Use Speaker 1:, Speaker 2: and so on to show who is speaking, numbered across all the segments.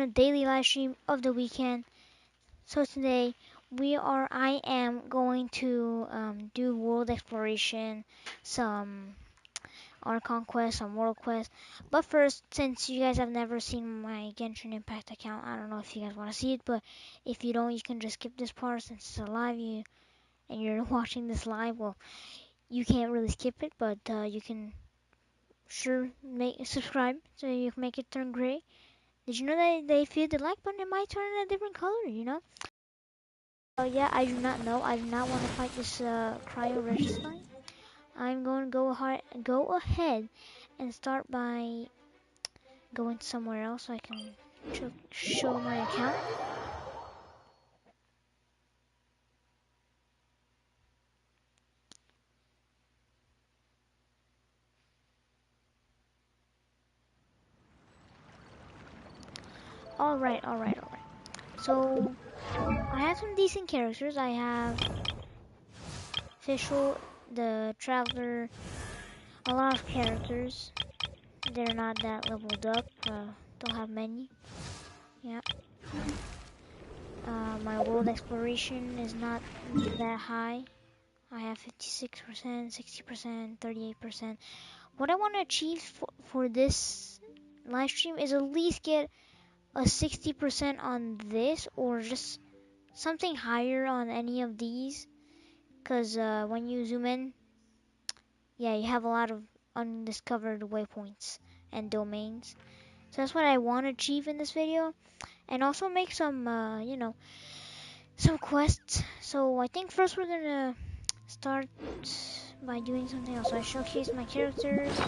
Speaker 1: a daily live stream of the weekend. So today I am going to do world exploration, some archon quest, some world quest. But first, since you guys have never seen my Genshin Impact account, I don't know if you guys want to see it, but if you don't, you can just skip this part since it's a live. And you're watching this live. Well, you can't really skip it, but you can sure make subscribe so you can make it turn gray. Did you know that if you hit the like button, it might turn a different color? Yeah, I do not know. I do not want to fight this cryo regicide. I'm going to go ahead and start by going somewhere else so I can show my account. Alright, alright, alright. So, I have some decent characters. I have Official, the Traveler, a lot of characters. They're not that leveled up. Don't have many. Yeah. My world exploration is not that high. I have 56%, 60%, 38%. What I want to achieve for this live stream is at least get a 60% on this or just something higher on any of these. Because when you zoom in, yeah, you have a lot of undiscovered waypoints and domains. So that's what I want to achieve in this video. And also make some, some quests. So I think first we're gonna start by doing something else. So I showcase my characters,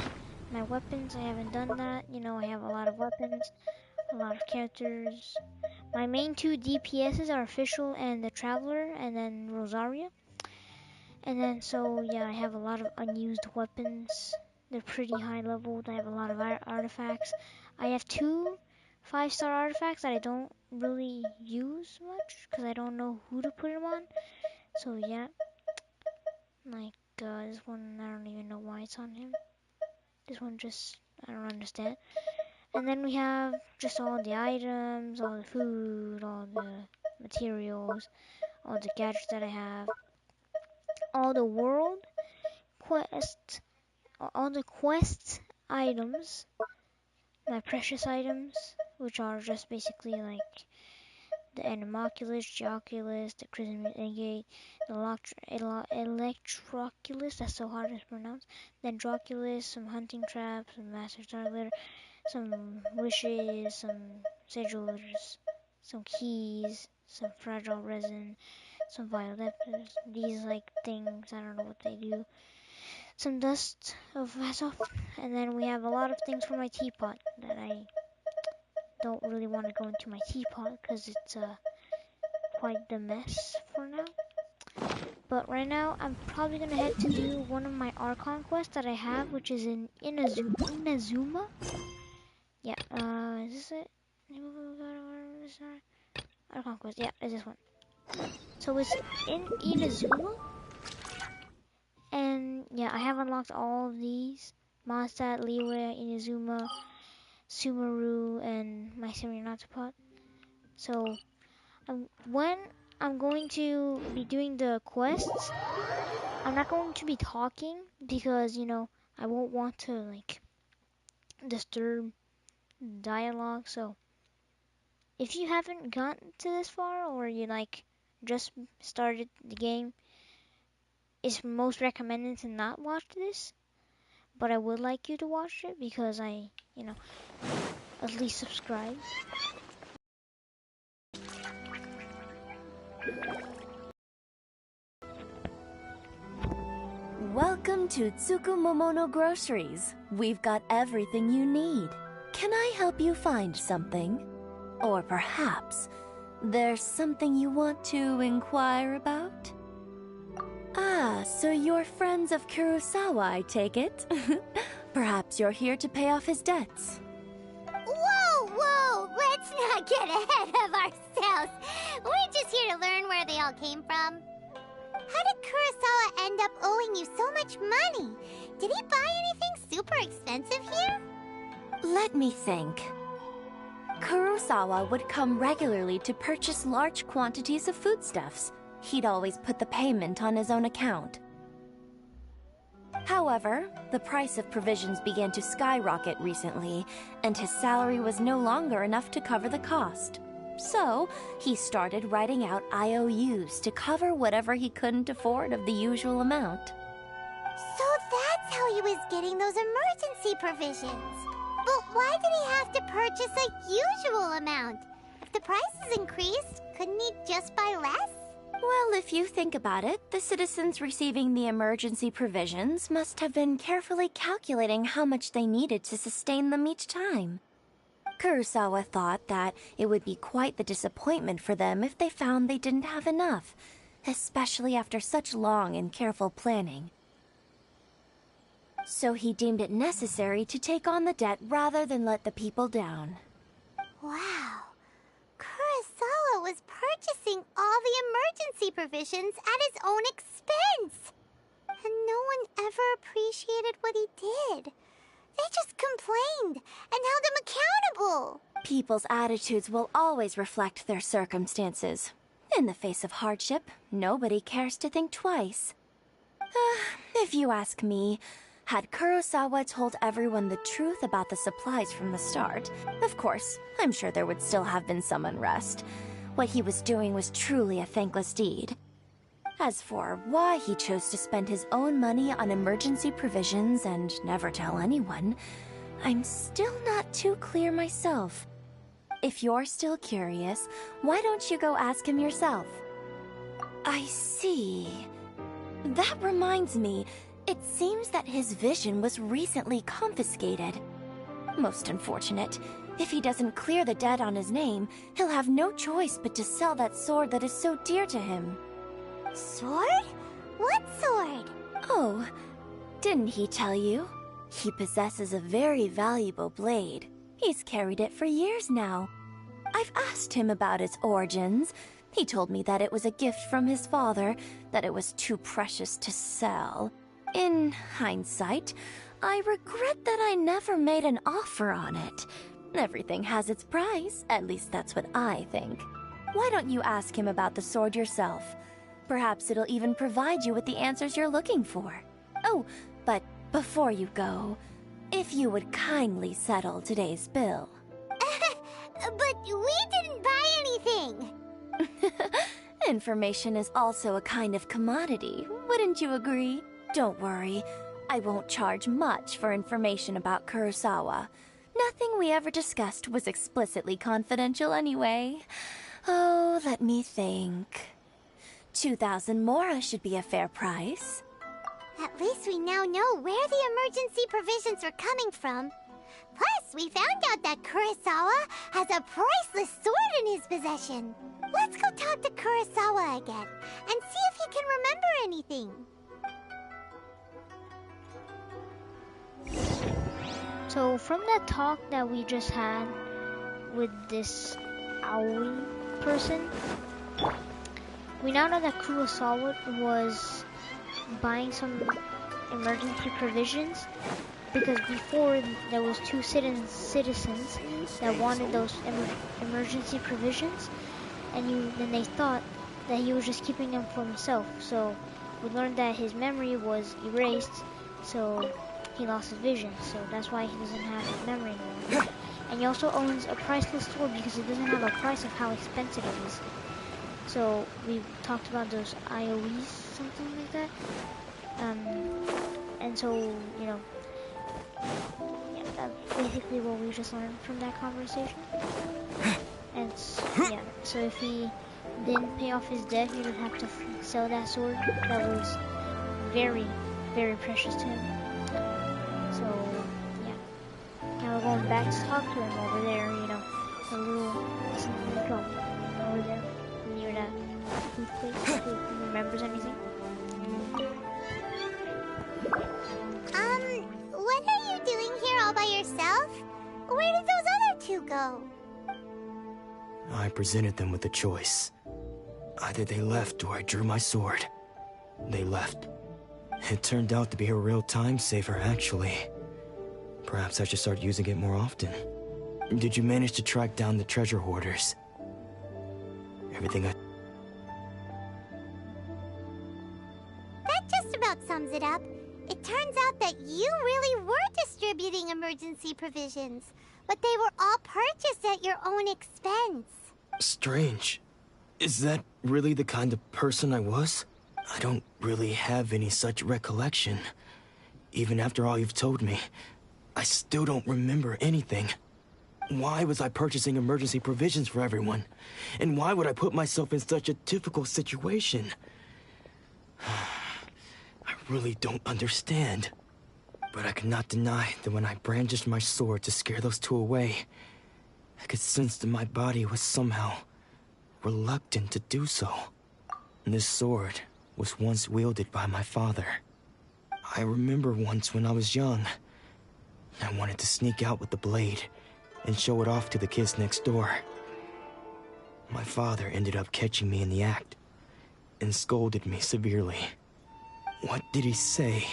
Speaker 1: my weapons. I haven't done that. I have a lot of weapons, a lot of characters. My main two DPSs are Official and the Traveler, and then Rosaria. And then, so yeah, I have a lot of unused weapons. They're pretty high leveled. I have a lot of artifacts. I have two 5-star artifacts that I don't really use much because I don't know who to put them on. So yeah, like this one, I don't even know why it's on him. This one just, I don't understand. And then we have just all the items, all the food, all the materials, all the gadgets that I have, all the world quests, all the quest items, my precious items, which are just basically like the Animoculus, Geoculus, the Chrism Agate, the Electroculus, that's so hard to pronounce, then Droculus, some hunting traps, some Master Star Glitter, some wishes, some sigils, some keys, some fragile resin, some violeters, these like things, I don't know what they do, some dust of Vasoff, and then we have a lot of things for my teapot that I don't really want to go into my teapot because it's quite the mess for now. But right now, I'm probably gonna head to do one of my Archon quests that I have, which is in Inazuma. Yeah, is this it? Archon quest, yeah, it's this one. So it's in Inazuma, and yeah, I have unlocked all of these. Mondstadt, Liyue, Inazuma, Sumeru, and my Serenatapot. So, when I'm going to be doing the quests, I'm not going to be talking because, I won't want to, like, disturb dialogue. So, if you haven't gotten to this far or you, like, just started the game, it's most recommended to not watch this. But I would like you to watch it because at least subscribe.
Speaker 2: Welcome to Tsukumomono Groceries. We've got everything you need. Can I help you find something? Or perhaps there's something you want to inquire about? Ah, so you're friends of Kurosawa, I take it? Perhaps you're here to pay off his debts.
Speaker 3: Whoa, whoa! Let's not get ahead of ourselves. We're just here to learn where they all came from. How did Kurosawa end up owing you so much money? Did he buy anything super expensive here?
Speaker 2: Let me think. Kurosawa would come regularly to purchase large quantities of foodstuffs. He'd always put the payment on his own account. However, the price of provisions began to skyrocket recently, and his salary was no longer enough to cover the cost. So, he started writing out IOUs to cover whatever he couldn't afford of the usual amount.
Speaker 3: So that's how he was getting those emergency provisions. But why did he have to purchase a usual amount? If the prices increased, couldn't he just buy less?
Speaker 2: Well, if you think about it, the citizens receiving the emergency provisions must have been carefully calculating how much they needed to sustain them each time. Kurosawa thought that it would be quite the disappointment for them if they found they didn't have enough, especially after such long and careful planning. So he deemed it necessary to take on the debt rather than let the people down.
Speaker 3: Wow. Kurosawa was purchasing all the emergency provisions at his own expense. And no one ever appreciated what he did. They just complained and held him accountable.
Speaker 2: People's attitudes will always reflect their circumstances. In the face of hardship, nobody cares to think twice. If you ask me, had Kurosawa told everyone the truth about the supplies from the start, of course, I'm sure there would still have been some unrest. What he was doing was truly a thankless deed. As for why he chose to spend his own money on emergency provisions and never tell anyone, I'm still not too clear myself. If you're still curious, why don't you go ask him yourself? I see. That reminds me, it seems that his vision was recently confiscated. Most unfortunate. If he doesn't clear the debt on his name, he'll have no choice but to sell that sword that is so dear to him.
Speaker 3: Sword? What sword?
Speaker 2: Oh, didn't he tell you? He possesses a very valuable blade. He's carried it for years now. I've asked him about its origins. He told me that it was a gift from his father, that it was too precious to sell. In hindsight, I regret that I never made an offer on it. Everything has its price, at least that's what I think. Why don't you ask him about the sword yourself? Perhaps it'll even provide you with the answers you're looking for. Oh, but before you go, if you would kindly settle today's bill.
Speaker 3: But we didn't buy anything.
Speaker 2: Information is also a kind of commodity, wouldn't you agree? Don't worry, I won't charge much for information about Kurosawa. Nothing we ever discussed was explicitly confidential anyway. Oh, let me think. 2,000 mora should be a fair price.
Speaker 3: At least we now know where the emergency provisions are coming from. Plus, we found out that Kurosawa has a priceless sword in his possession. Let's go talk to Kurosawa again and see if he can remember anything.
Speaker 1: So from that talk that we just had with this Aoi person, we now know that Kurosawa was buying some emergency provisions because before there was two citizens that wanted those emergency provisions, and then they thought that he was just keeping them for himself. So we learned that his memory was erased, so he lost his vision. So that's why he doesn't have his memory anymore. And he also owns a priceless sword because it doesn't have a price of how expensive it is. So we talked about those IOEs, something like that. And so, you know, yeah, that's basically what we just learned from that conversation. And yeah, so if he didn't pay off his debt, he would have to sell that sword that was very, very precious to him. So yeah, now we're going back to talk to him over there, you know, a little something over there near that food place, if he remembers anything.
Speaker 3: What are you doing here all by yourself? Where did those other two go?
Speaker 4: I presented them with a choice. Either they left or I drew my sword. They left. It turned out to be a real time saver, actually. Perhaps I should start using it more often. did you manage to track down the treasure hoarders? Everything I...
Speaker 3: That just about sums it up. It turns out that you really were distributing emergency provisions, but they were all purchased at your own expense.
Speaker 4: Strange. Is that really the kind of person I was? I don't really have any such recollection. Even after all you've told me, I still don't remember anything. Why was I purchasing emergency provisions for everyone? And why would I put myself in such a difficult situation? I really don't understand. But I cannot deny that when I brandished my sword to scare those two away, I could sense that my body was somehow reluctant to do so. This sword was once wielded by my father. I remember once when I was young, I wanted to sneak out with the blade and show it off to the kids next door. My father ended up catching me in the act and scolded me severely. What did he say?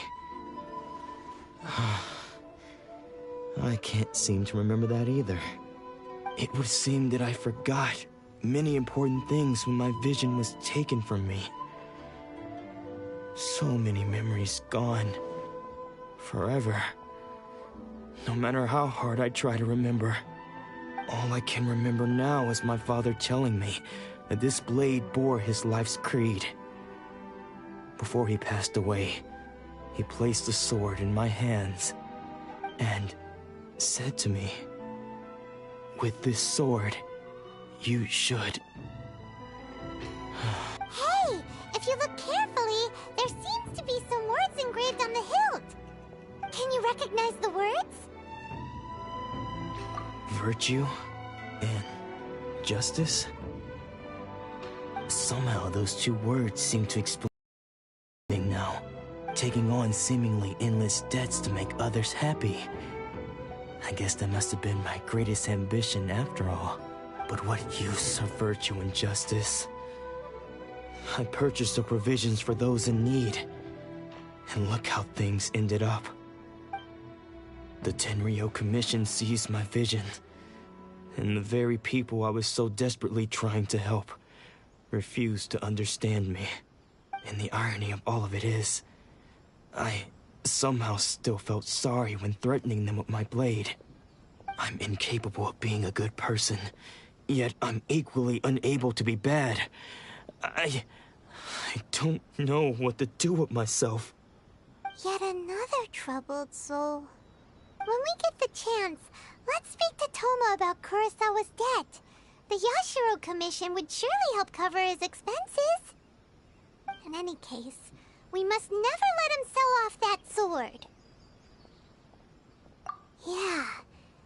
Speaker 4: I can't seem to remember that either. It would seem that I forgot many important things when my vision was taken from me. So many memories gone. Forever. No matter how hard I try to remember, all I can remember now is my father telling me that this blade bore his life's creed. Before he passed away, he placed the sword in my hands and said to me, "With this sword, you should..."
Speaker 3: Hey, if you look carefully, there seems to be some words engraved on the hilt. Can you recognize the words?
Speaker 4: Virtue and justice? Somehow those two words seem to explain now. Taking on seemingly endless debts to make others happy. I guess that must have been my greatest ambition after all. But what use of virtue and justice? I purchased the provisions for those in need. And look how things ended up. The Tenryo Commission seized my vision. And the very people I was so desperately trying to help refused to understand me. And the irony of all of it is, I somehow still felt sorry when threatening them with my blade. I'm incapable of being a good person, yet I'm equally unable to be bad. I don't know what to do with myself.
Speaker 3: Yet another troubled soul. When we get the chance, let's speak to Toma about Kurosawa's debt. The Yashiro Commission would surely help cover his expenses. In any case, we must never let him sell off that sword. Yeah,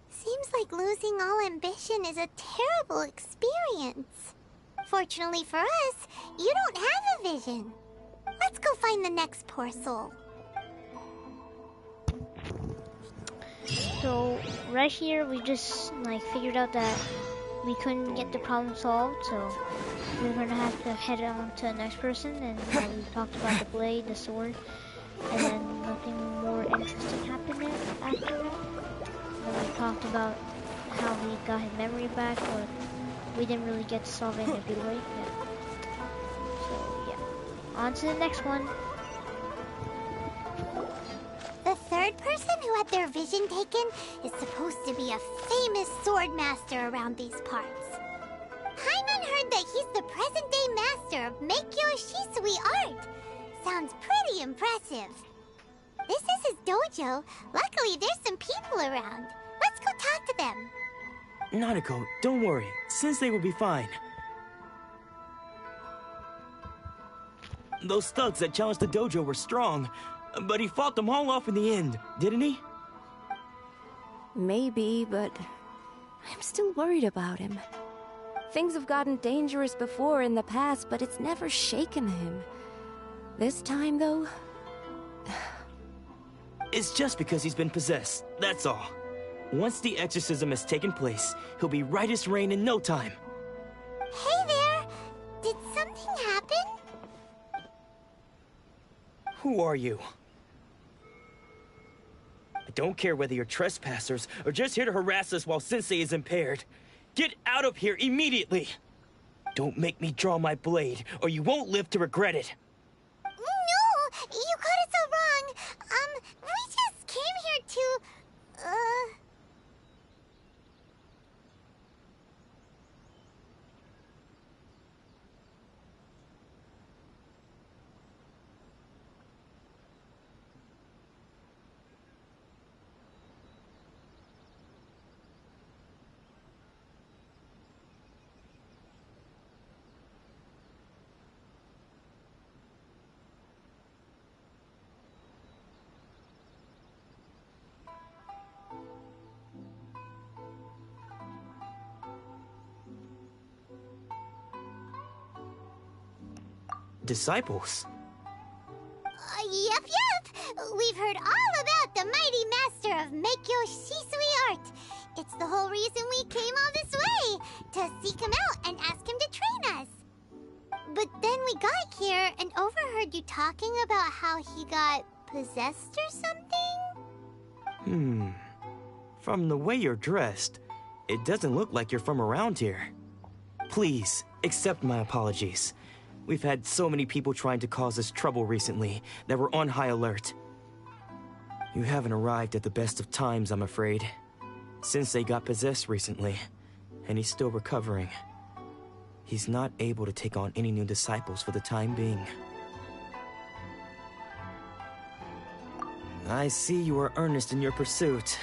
Speaker 3: seems like losing all ambition is a terrible experience. Fortunately for us, you don't have a vision. Let's go find the next poor soul.
Speaker 1: So right here we just like figured out that we couldn't get the problem solved, so we're gonna have to head on to the next person, and we talked about the blade, the sword, and then nothing more interesting happened after that. And we talked about how he got his memory back, but we didn't really get to solve it in a good way. Yeah. So yeah, on to the next one.
Speaker 3: The third person who had their vision taken is supposed to be a famous sword master around these parts. Paimon heard that he's the present-day master of Meikyo Shisui art. Sounds pretty impressive. This is his dojo. Luckily, there's some people around. Let's go talk to them.
Speaker 4: Nanako, don't worry. Sensei will be fine. Those thugs that challenged the dojo were strong, but he fought them all off in the end, didn't he?
Speaker 5: Maybe, but I'm still worried about him. Things have gotten dangerous before in the past, but it's never shaken him. This time, though...
Speaker 4: It's just because he's been possessed, that's all. Once the exorcism has taken place, he'll be right as rain in no time.
Speaker 3: Hey there! Did something happen?
Speaker 4: Who are you? I don't care whether you're trespassers or just here to harass us while Sensei is impaired. Get out of here immediately! Don't make me draw my blade, or you won't live to regret it.
Speaker 3: No! You got it so wrong! We just came here to...
Speaker 4: Disciples?
Speaker 3: Yep. We've heard all about the mighty master of Meikyo Shisui art. It's the whole reason we came all this way, to seek him out and ask him to train us. But then we got here and overheard you talking about how he got possessed or something?
Speaker 4: From the way you're dressed, it doesn't look like you're from around here. Please, accept my apologies. We've had so many people trying to cause us trouble recently that we're on high alert. You haven't arrived at the best of times, I'm afraid. Sensei got possessed recently, and he's still recovering. He's not able to take on any new disciples for the time being. I see you are earnest in your pursuit.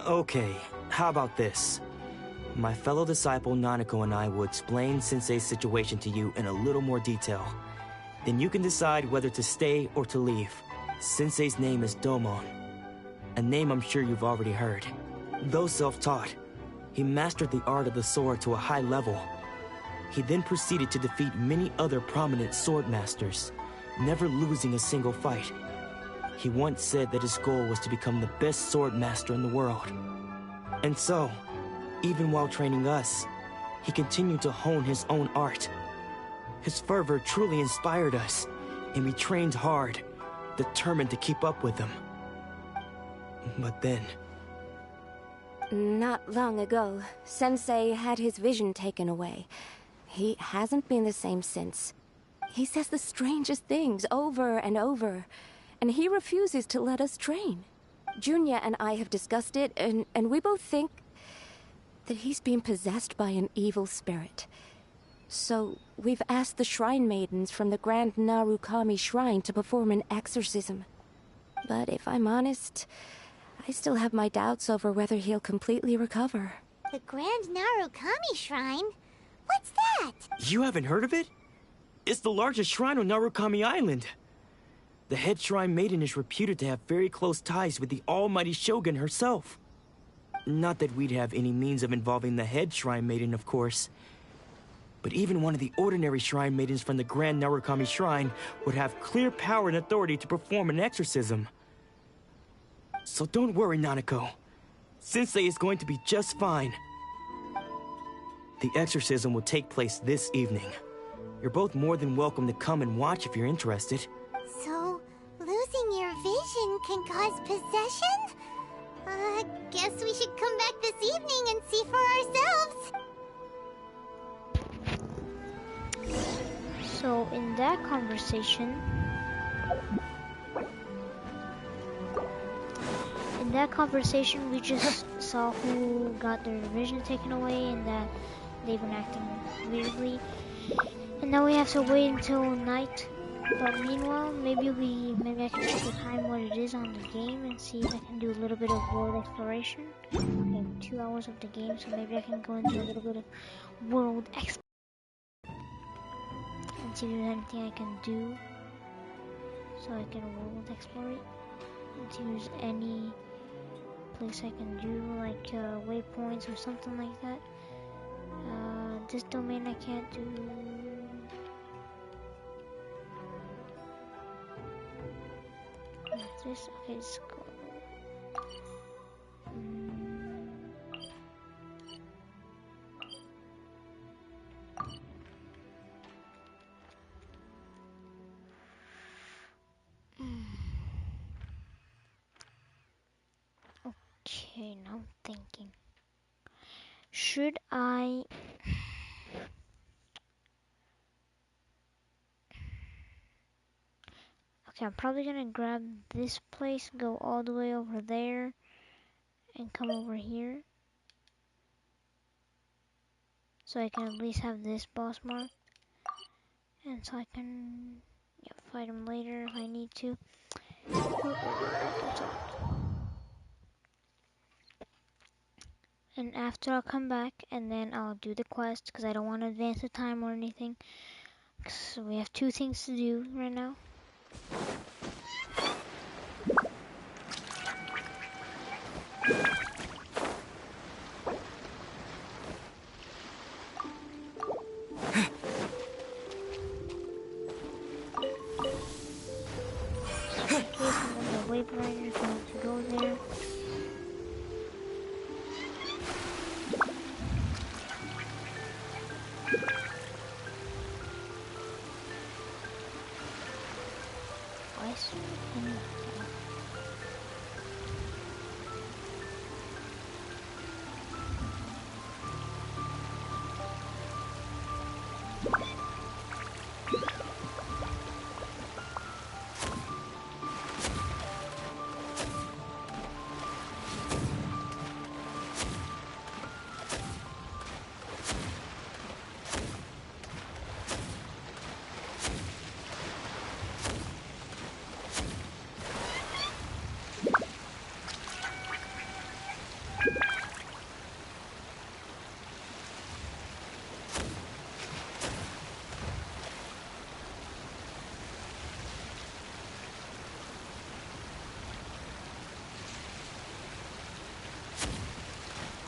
Speaker 4: Okay, how about this? My fellow disciple Nanako and I will explain Sensei's situation to you in a little more detail. Then you can decide whether to stay or to leave. Sensei's name is Domon, a name I'm sure you've already heard. Though self-taught, he mastered the art of the sword to a high level. He then proceeded to defeat many other prominent sword masters, never losing a single fight. He once said that his goal was to become the best sword master in the world. And so, even while training us, he continued to hone his own art. His fervor truly inspired us, and we trained hard, determined to keep up with him. But then...
Speaker 5: Not long ago, Sensei had his vision taken away. He hasn't been the same since. He says the strangest things over and over, and he refuses to let us train. Junya and I have discussed it, and we both think that he's been possessed by an evil spirit. So, we've asked the shrine maidens from the Grand Narukami Shrine to perform an exorcism. But if I'm honest, I still have my doubts over whether he'll completely recover.
Speaker 3: The Grand Narukami Shrine? What's that?
Speaker 4: You haven't heard of it? It's the largest shrine on Narukami Island. The head shrine maiden is reputed to have very close ties with the almighty Shogun herself. Not that we'd have any means of involving the head shrine maiden, of course. But even one of the ordinary shrine maidens from the Grand Narukami Shrine would have clear power and authority to perform an exorcism. So don't worry, Nanako. Sensei is going to be just fine. The exorcism will take place this evening. You're both more than welcome to come and watch if you're interested.
Speaker 3: So, losing your vision can cause possession? Guess we should come back this evening and see for ourselves.
Speaker 1: So in that conversation, we just saw who got their vision taken away and that they've been acting weirdly. And now we have to wait until night. But meanwhile, maybe I can check the time what it is on the game and see if I can do a little bit of world exploration. Okay, 2 hours of the game, so maybe I can go into a little bit of world exploration and see if there's anything I can do so I can world explore it and see if there's any place I can do like waypoints or something like that. This domain I can't do. This, okay, let's go. Okay, now I'm thinking. Should I... Okay, I'm probably gonna grab this place, go all the way over there, and come over here. So I can at least have this boss mark. And so I can fight him later if I need to. And after I'll come back and then I'll do the quest because I don't want to advance the time or anything. So we have 2 things to do right now. The wave rider is going to go there. Twice.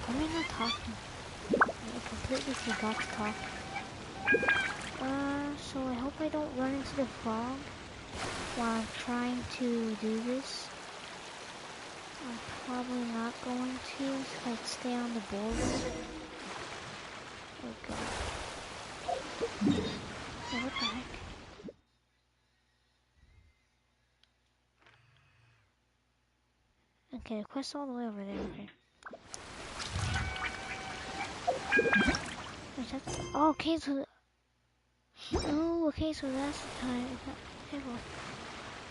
Speaker 1: Why am I not talking? I completely forgot to talk. So I hope I don't run into the frog while I'm trying to do this. I'm probably not going to, so I'd stay on the border. Oh god. Yeah, what the heck? Okay, the quest's all the way over there, okay. Oh, okay, so... Oh, okay, so that's the time. Okay, well,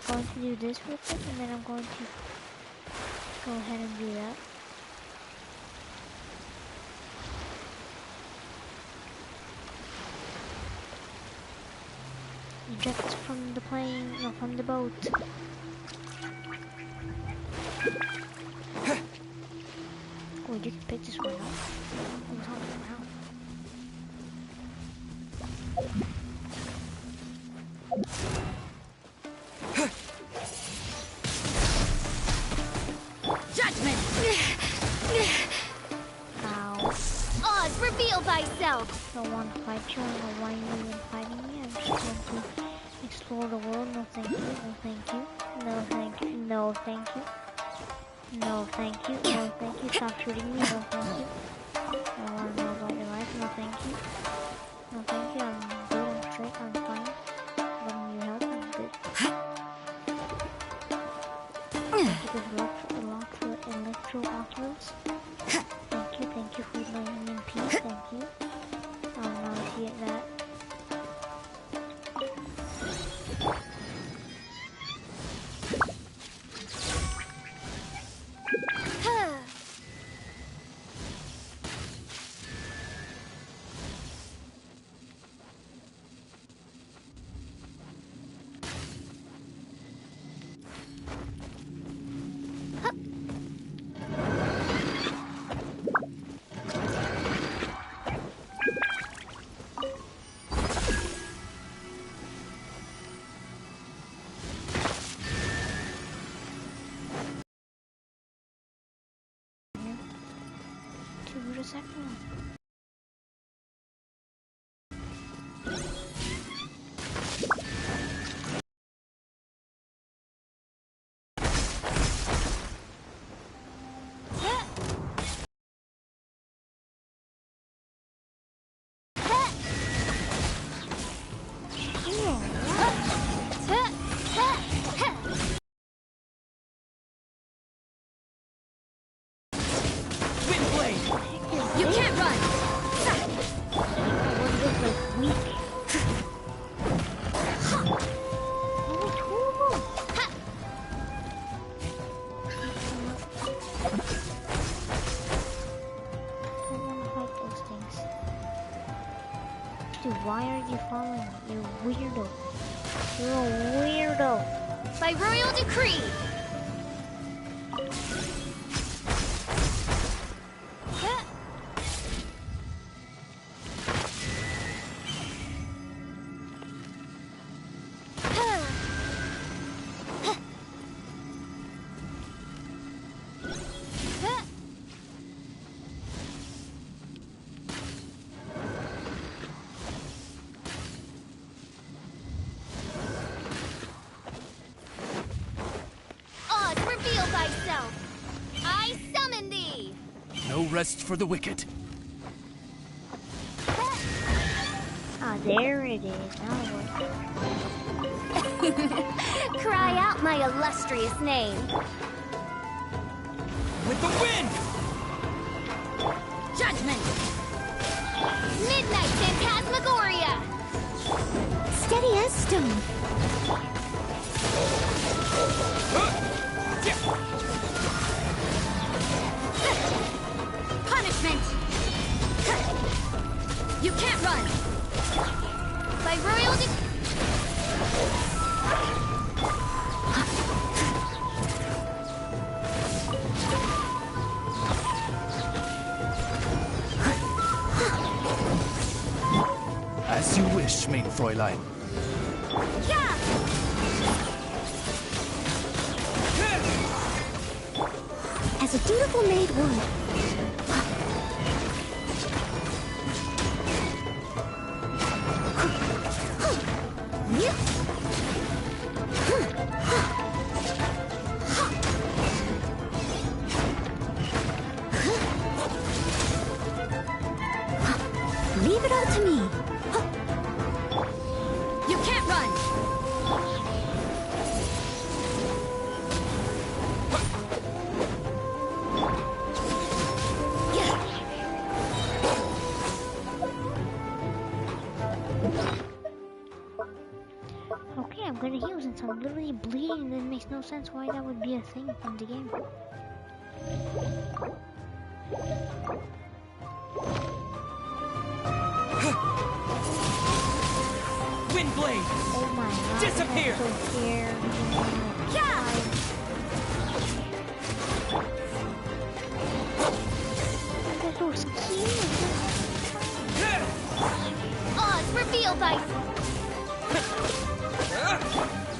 Speaker 1: I'm going to do this real quick, and then I'm going to go ahead and do that. Eject from the plane, no, from the boat. Oh, you can pick this one up. What's on the ground?
Speaker 3: Judgment!
Speaker 1: Ow.
Speaker 3: Oz, reveal thyself!
Speaker 1: Don't want to fight you, I don't know why you're even fighting me. I'm just going to explore the world. No thank you, no thank you. No thank you, no thank you. No thank you, no thank you. Stop shooting me, no thank you. I don't want to know about your life, no thank you. No thank you, I'm good, I'm straight, I'm fine. I don't need your help, I'm good. Thank you, electro oculus. Thank you for letting me in peace, thank you. Now I see it that. Dude, why are you following me? You're a weirdo. You're a weirdo.
Speaker 3: By royal decree! Reveal thyself! I summon thee!
Speaker 6: No rest for the wicked.
Speaker 1: Ah, there it is. Now what?
Speaker 3: Cry out my illustrious name.
Speaker 6: With the wind!
Speaker 3: Judgment! Midnight Phantasmagoria!
Speaker 2: Steady as stone.
Speaker 3: Punishment! You can't run! By royal
Speaker 6: As you wish, main Fräulein.
Speaker 3: Yeah!
Speaker 2: As a dutiful maid would. Leave it all to me.
Speaker 3: You can't run!
Speaker 1: Okay, I'm gonna heal since I'm literally bleeding. That makes no sense why that would be a thing in the game.
Speaker 6: Windblade!
Speaker 1: Oh my god.
Speaker 6: Disappear!
Speaker 1: I'm so scared.
Speaker 3: Yeah!
Speaker 1: I'm so scared.
Speaker 3: Oz, reveal thyself!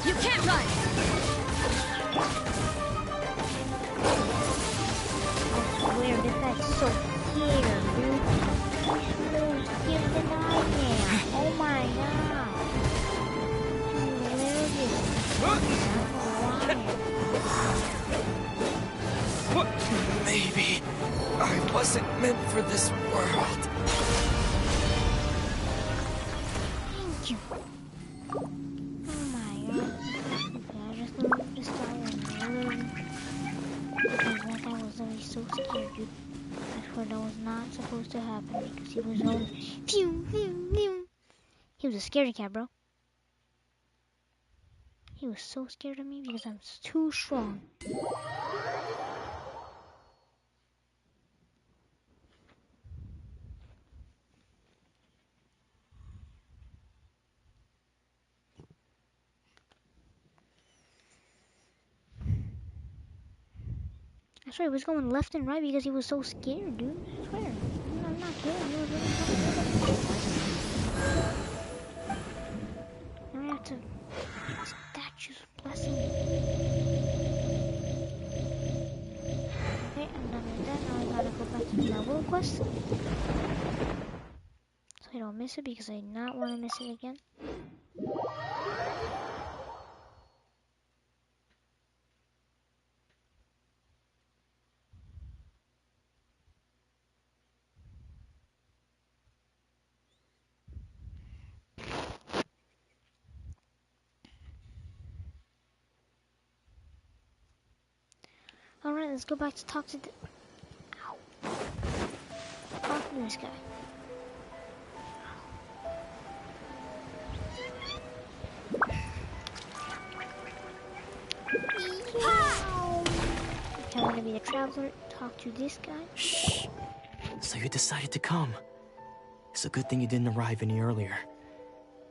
Speaker 3: You can't run!
Speaker 1: Weird, this guy's so scared, dude. He's more scared than I am. Oh my god.
Speaker 6: Maybe I wasn't meant for this world.
Speaker 1: Thank you. Oh my god. Okay, I just looked this guy and literally... Because that guy was literally so scared, dude. I swear that was not supposed to happen because he was all... Phew, phew, phew. He was a scaredy cat, bro. He was so scared of me because I'm too strong. I swear he was going left and right because he was so scared, dude. I swear. I'm not kidding. He was really now I have to... Statues blessing me. Okay, I'm done with that. Now I gotta go back to my world quest. So I don't miss it because I do not want to miss it again. Alright, let's go back to talk to the... Ow. Talk to this guy. If I want to be the traveler, talk to this guy.
Speaker 4: Shh. So you decided to come. It's a good thing you didn't arrive any earlier.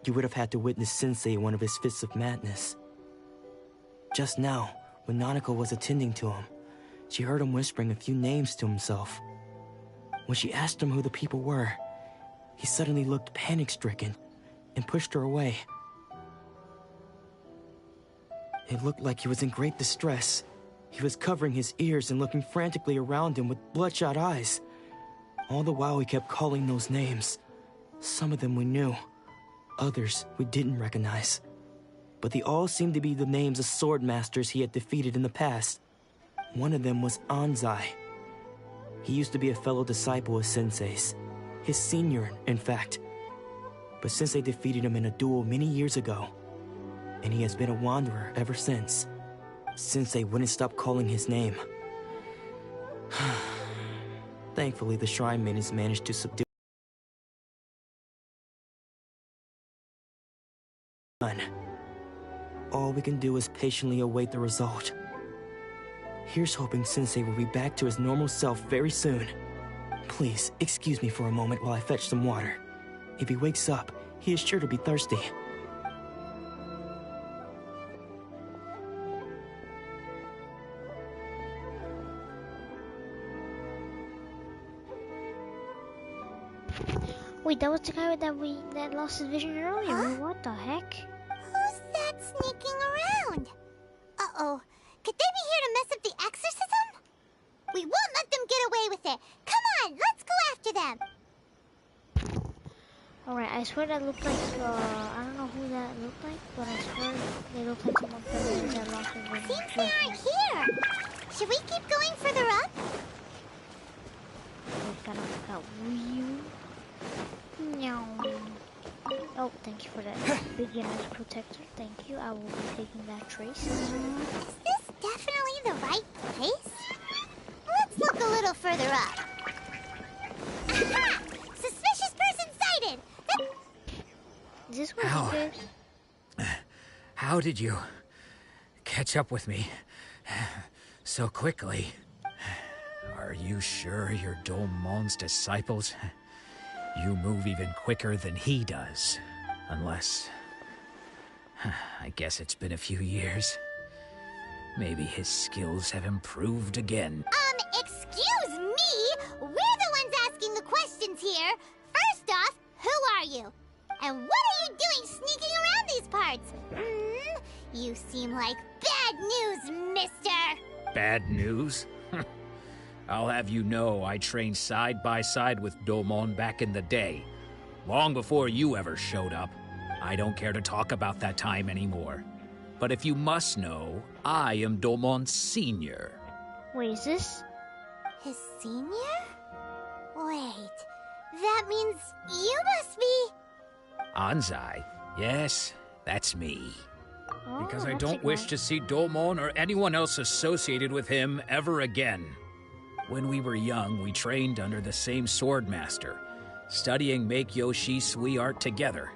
Speaker 4: You would have had to witness Sensei in one of his fits of madness. Just now, when Nanako was attending to him, she heard him whispering a few names to himself. When she asked him who the people were, he suddenly looked panic-stricken and pushed her away. It looked like he was in great distress. He was covering his ears and looking frantically around him with bloodshot eyes. All the while he kept calling those names. Some of them we knew, others we didn't recognize. But they all seemed to be the names of sword masters he had defeated in the past. One of them was Anzai. He used to be a fellow disciple of Sensei's. His senior, in fact. But Sensei defeated him in a duel many years ago, and he has been a wanderer ever since. Sensei wouldn't stop calling his name. Thankfully, the Shrine Maidens managed to subdue him. All we can do is patiently await the result. Here's hoping Sensei will be back to his normal self very soon. Please, excuse me for a moment while I fetch some water. If he wakes up, he is sure to be thirsty.
Speaker 1: Wait, that was the guy that lost his vision earlier.
Speaker 3: Huh?
Speaker 1: What the heck?
Speaker 3: Who's that sneaking around? Uh-oh. Could they be here to mess up the exorcism? We won't let them get away with it. Come on, let's go after them.
Speaker 1: Alright, I swear that looked like, I don't know who that looked like, but I swear they look like someone from that lost their vision.
Speaker 3: Seems they aren't here. Should we keep going further up?
Speaker 1: It kind of got weird. No. Oh, thank you for that beginner's protector. Thank you. I will be taking that trace.
Speaker 3: Is this definitely the right place? Let's look a little further up. Aha! Suspicious person sighted!
Speaker 1: Is this where
Speaker 6: Ow.
Speaker 1: he lives?
Speaker 6: How did you catch up with me so quickly? Are you sure you're Domon's disciples? You move even quicker than he does. Unless... I guess it's been a few years. Maybe his skills have improved again.
Speaker 3: Excuse me? We're the ones asking the questions here. First off, who are you? And what are you doing sneaking around these parts? You seem like bad news, mister.
Speaker 6: Bad news? I'll have you know I trained side by side with Domon back in the day. Long before you ever showed up. I don't care to talk about that time anymore. But if you must know, I am Domon's senior.
Speaker 1: Wait, is this?
Speaker 3: His senior? Wait, that means you must be...
Speaker 6: Anzai? Yes, that's me.
Speaker 1: Oh,
Speaker 6: Because I
Speaker 1: that's
Speaker 6: don't
Speaker 1: a
Speaker 6: wish
Speaker 1: guy.
Speaker 6: to see Domon or anyone else associated with him ever again. When we were young, we trained under the same sword master, studying Make-Yoshi Sui art together.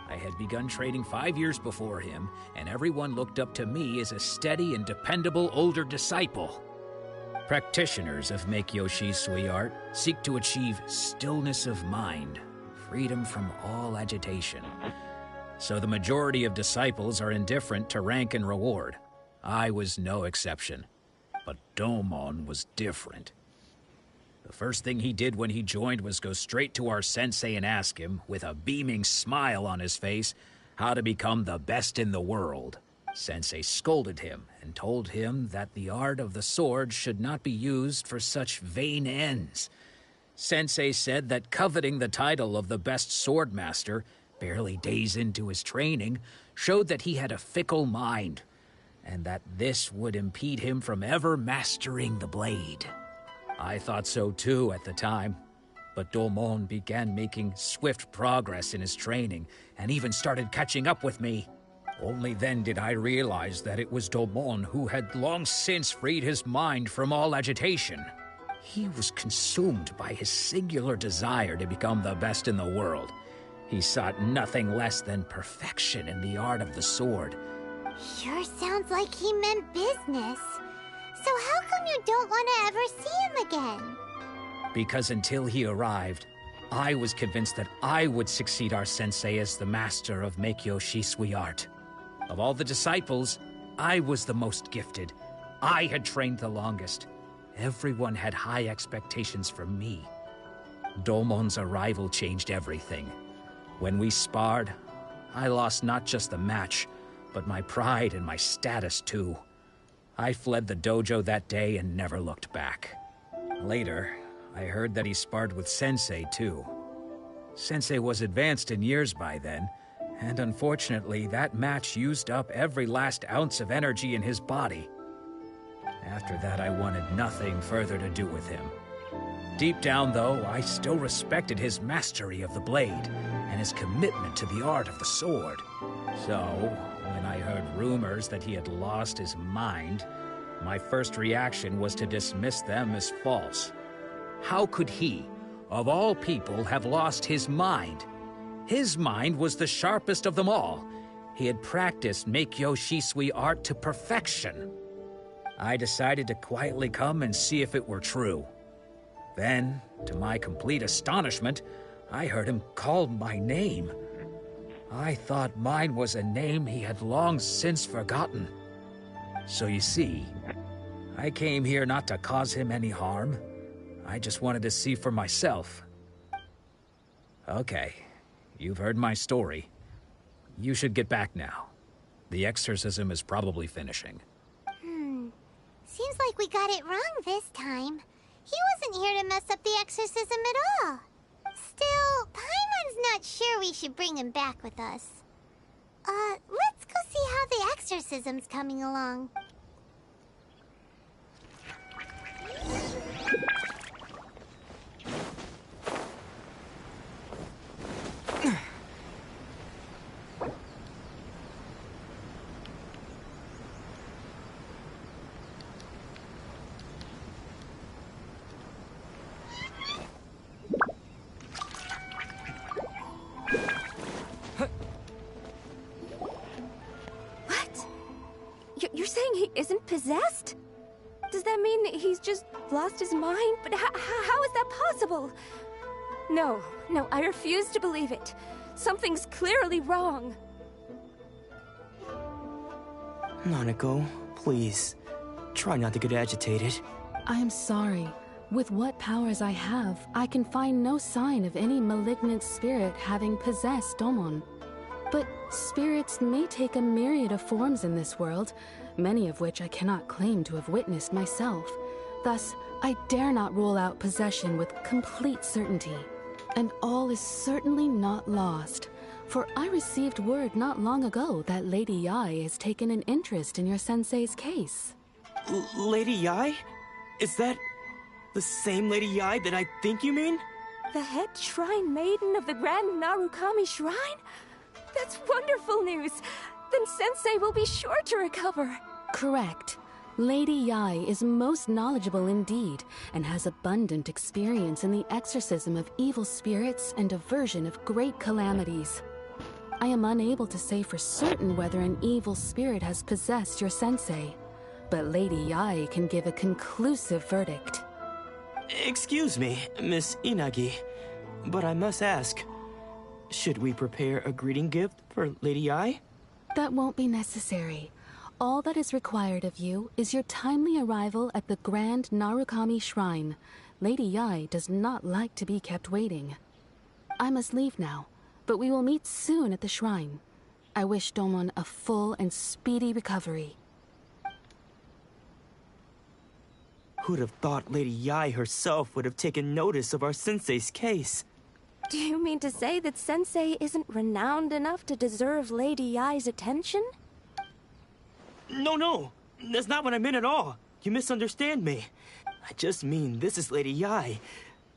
Speaker 6: I had begun training 5 years before him, and everyone looked up to me as a steady and dependable older disciple. Practitioners of Make-Yoshi Sui art seek to achieve stillness of mind, freedom from all agitation. So the majority of disciples are indifferent to rank and reward. I was no exception. But Domon was different. The first thing he did when he joined was go straight to our sensei and ask him, with a beaming smile on his face, how to become the best in the world. Sensei scolded him and told him that the art of the sword should not be used for such vain ends. Sensei said that coveting the title of the best sword master, barely days into his training, showed that he had a fickle mind, and that this would impede him from ever mastering the blade. I thought so too at the time, but Domon began making swift progress in his training, and even started catching up with me. Only then did I realize that it was Domon who had long since freed his mind from all agitation. He was consumed by his singular desire to become the best in the world. He sought nothing less than perfection in the art of the sword.
Speaker 3: Sure sounds like he meant business. So how come you don't want to ever see him again?
Speaker 6: Because until he arrived, I was convinced that I would succeed our sensei as the master of Meikyo Shisui art. Of all the disciples, I was the most gifted. I had trained the longest. Everyone had high expectations for me. Domon's arrival changed everything. When we sparred, I lost not just the match, but my pride and my status too. I fled the dojo that day and never looked back. Later, I heard that he sparred with Sensei too. Sensei was advanced in years by then, and unfortunately that match used up every last ounce of energy in his body. After that, I wanted nothing further to do with him. Deep down, though, I still respected his mastery of the blade and his commitment to the art of the sword. So, when I heard rumors that he had lost his mind, my first reaction was to dismiss them as false. How could he, of all people, have lost his mind? His mind was the sharpest of them all. He had practiced Meikyo Shisui art to perfection. I decided to quietly come and see if it were true. Then, to my complete astonishment, I heard him call my name. I thought mine was a name he had long since forgotten. So you see, I came here not to cause him any harm. I just wanted to see for myself. Okay, you've heard my story. You should get back now. The exorcism is probably finishing.
Speaker 3: Seems like we got it wrong this time. He wasn't here to mess up the exorcism at all. Still, Paimon's not sure we should bring him back with us. Let's go see how the exorcism's coming along.
Speaker 5: You're saying he isn't possessed? Does that mean he's just lost his mind? But how is that possible? No, I refuse to believe it. Something's clearly wrong.
Speaker 4: Nanako, please, try not to get agitated.
Speaker 7: I am sorry. With what powers I have, I can find no sign of any malignant spirit having possessed Domon. But spirits may take a myriad of forms in this world, many of which I cannot claim to have witnessed myself. Thus, I dare not rule out possession with complete certainty. And all is certainly not lost, for I received word not long ago that Lady Yae has taken an interest in your sensei's case.
Speaker 4: Lady Yae? Is that the same Lady Yae that I think you mean?
Speaker 5: The head shrine maiden of the Grand Narukami Shrine? That's wonderful news! Then Sensei will be sure to recover.
Speaker 7: Correct. Lady Yae is most knowledgeable indeed, and has abundant experience in the exorcism of evil spirits and aversion of great calamities. I am unable to say for certain whether an evil spirit has possessed your sensei, but Lady Yae can give a conclusive verdict.
Speaker 4: Excuse me, Miss Inagi, but I must ask, should we prepare a greeting gift for Lady Yae?
Speaker 7: That won't be necessary. All that is required of you is your timely arrival at the Grand Narukami Shrine. Lady Yae does not like to be kept waiting. I must leave now, but we will meet soon at the shrine. I wish Domon a full and speedy recovery.
Speaker 4: Who'd have thought Lady Yae herself would have taken notice of our sensei's case?
Speaker 5: Do you mean to say that Sensei isn't renowned enough to deserve Lady Yae's attention?
Speaker 4: No, that's not what I meant at all. You misunderstand me. I just mean this is Lady Yae,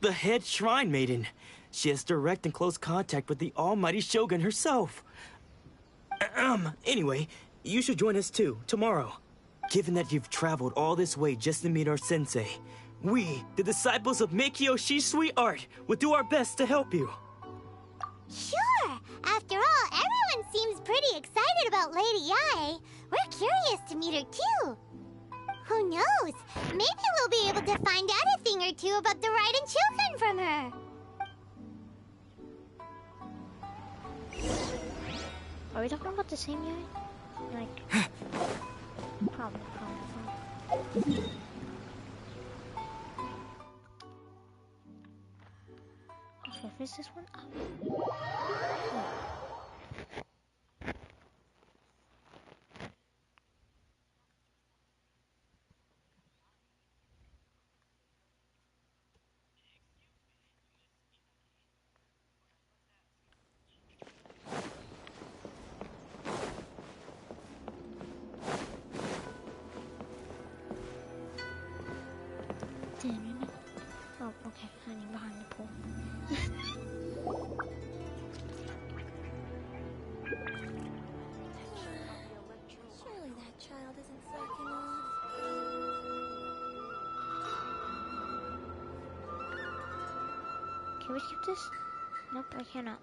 Speaker 4: the head shrine maiden. She has direct and close contact with the almighty Shogun herself. Anyway, you should join us too, tomorrow. Given that you've traveled all this way just to meet our sensei, we, the disciples of Meikyo Shisui art, will do our best to help you.
Speaker 3: Sure! After all, everyone seems pretty excited about Lady Yae. We're curious to meet her too. Who knows? Maybe we'll be able to find out a thing or two about the Raiden Chokan from her.
Speaker 1: we talking about the same guy? Like, probably. Okay, is this one up? Oh, okay, hiding behind the pool.
Speaker 2: Surely that child isn't slacking off.
Speaker 1: Can we skip this? Nope, I cannot.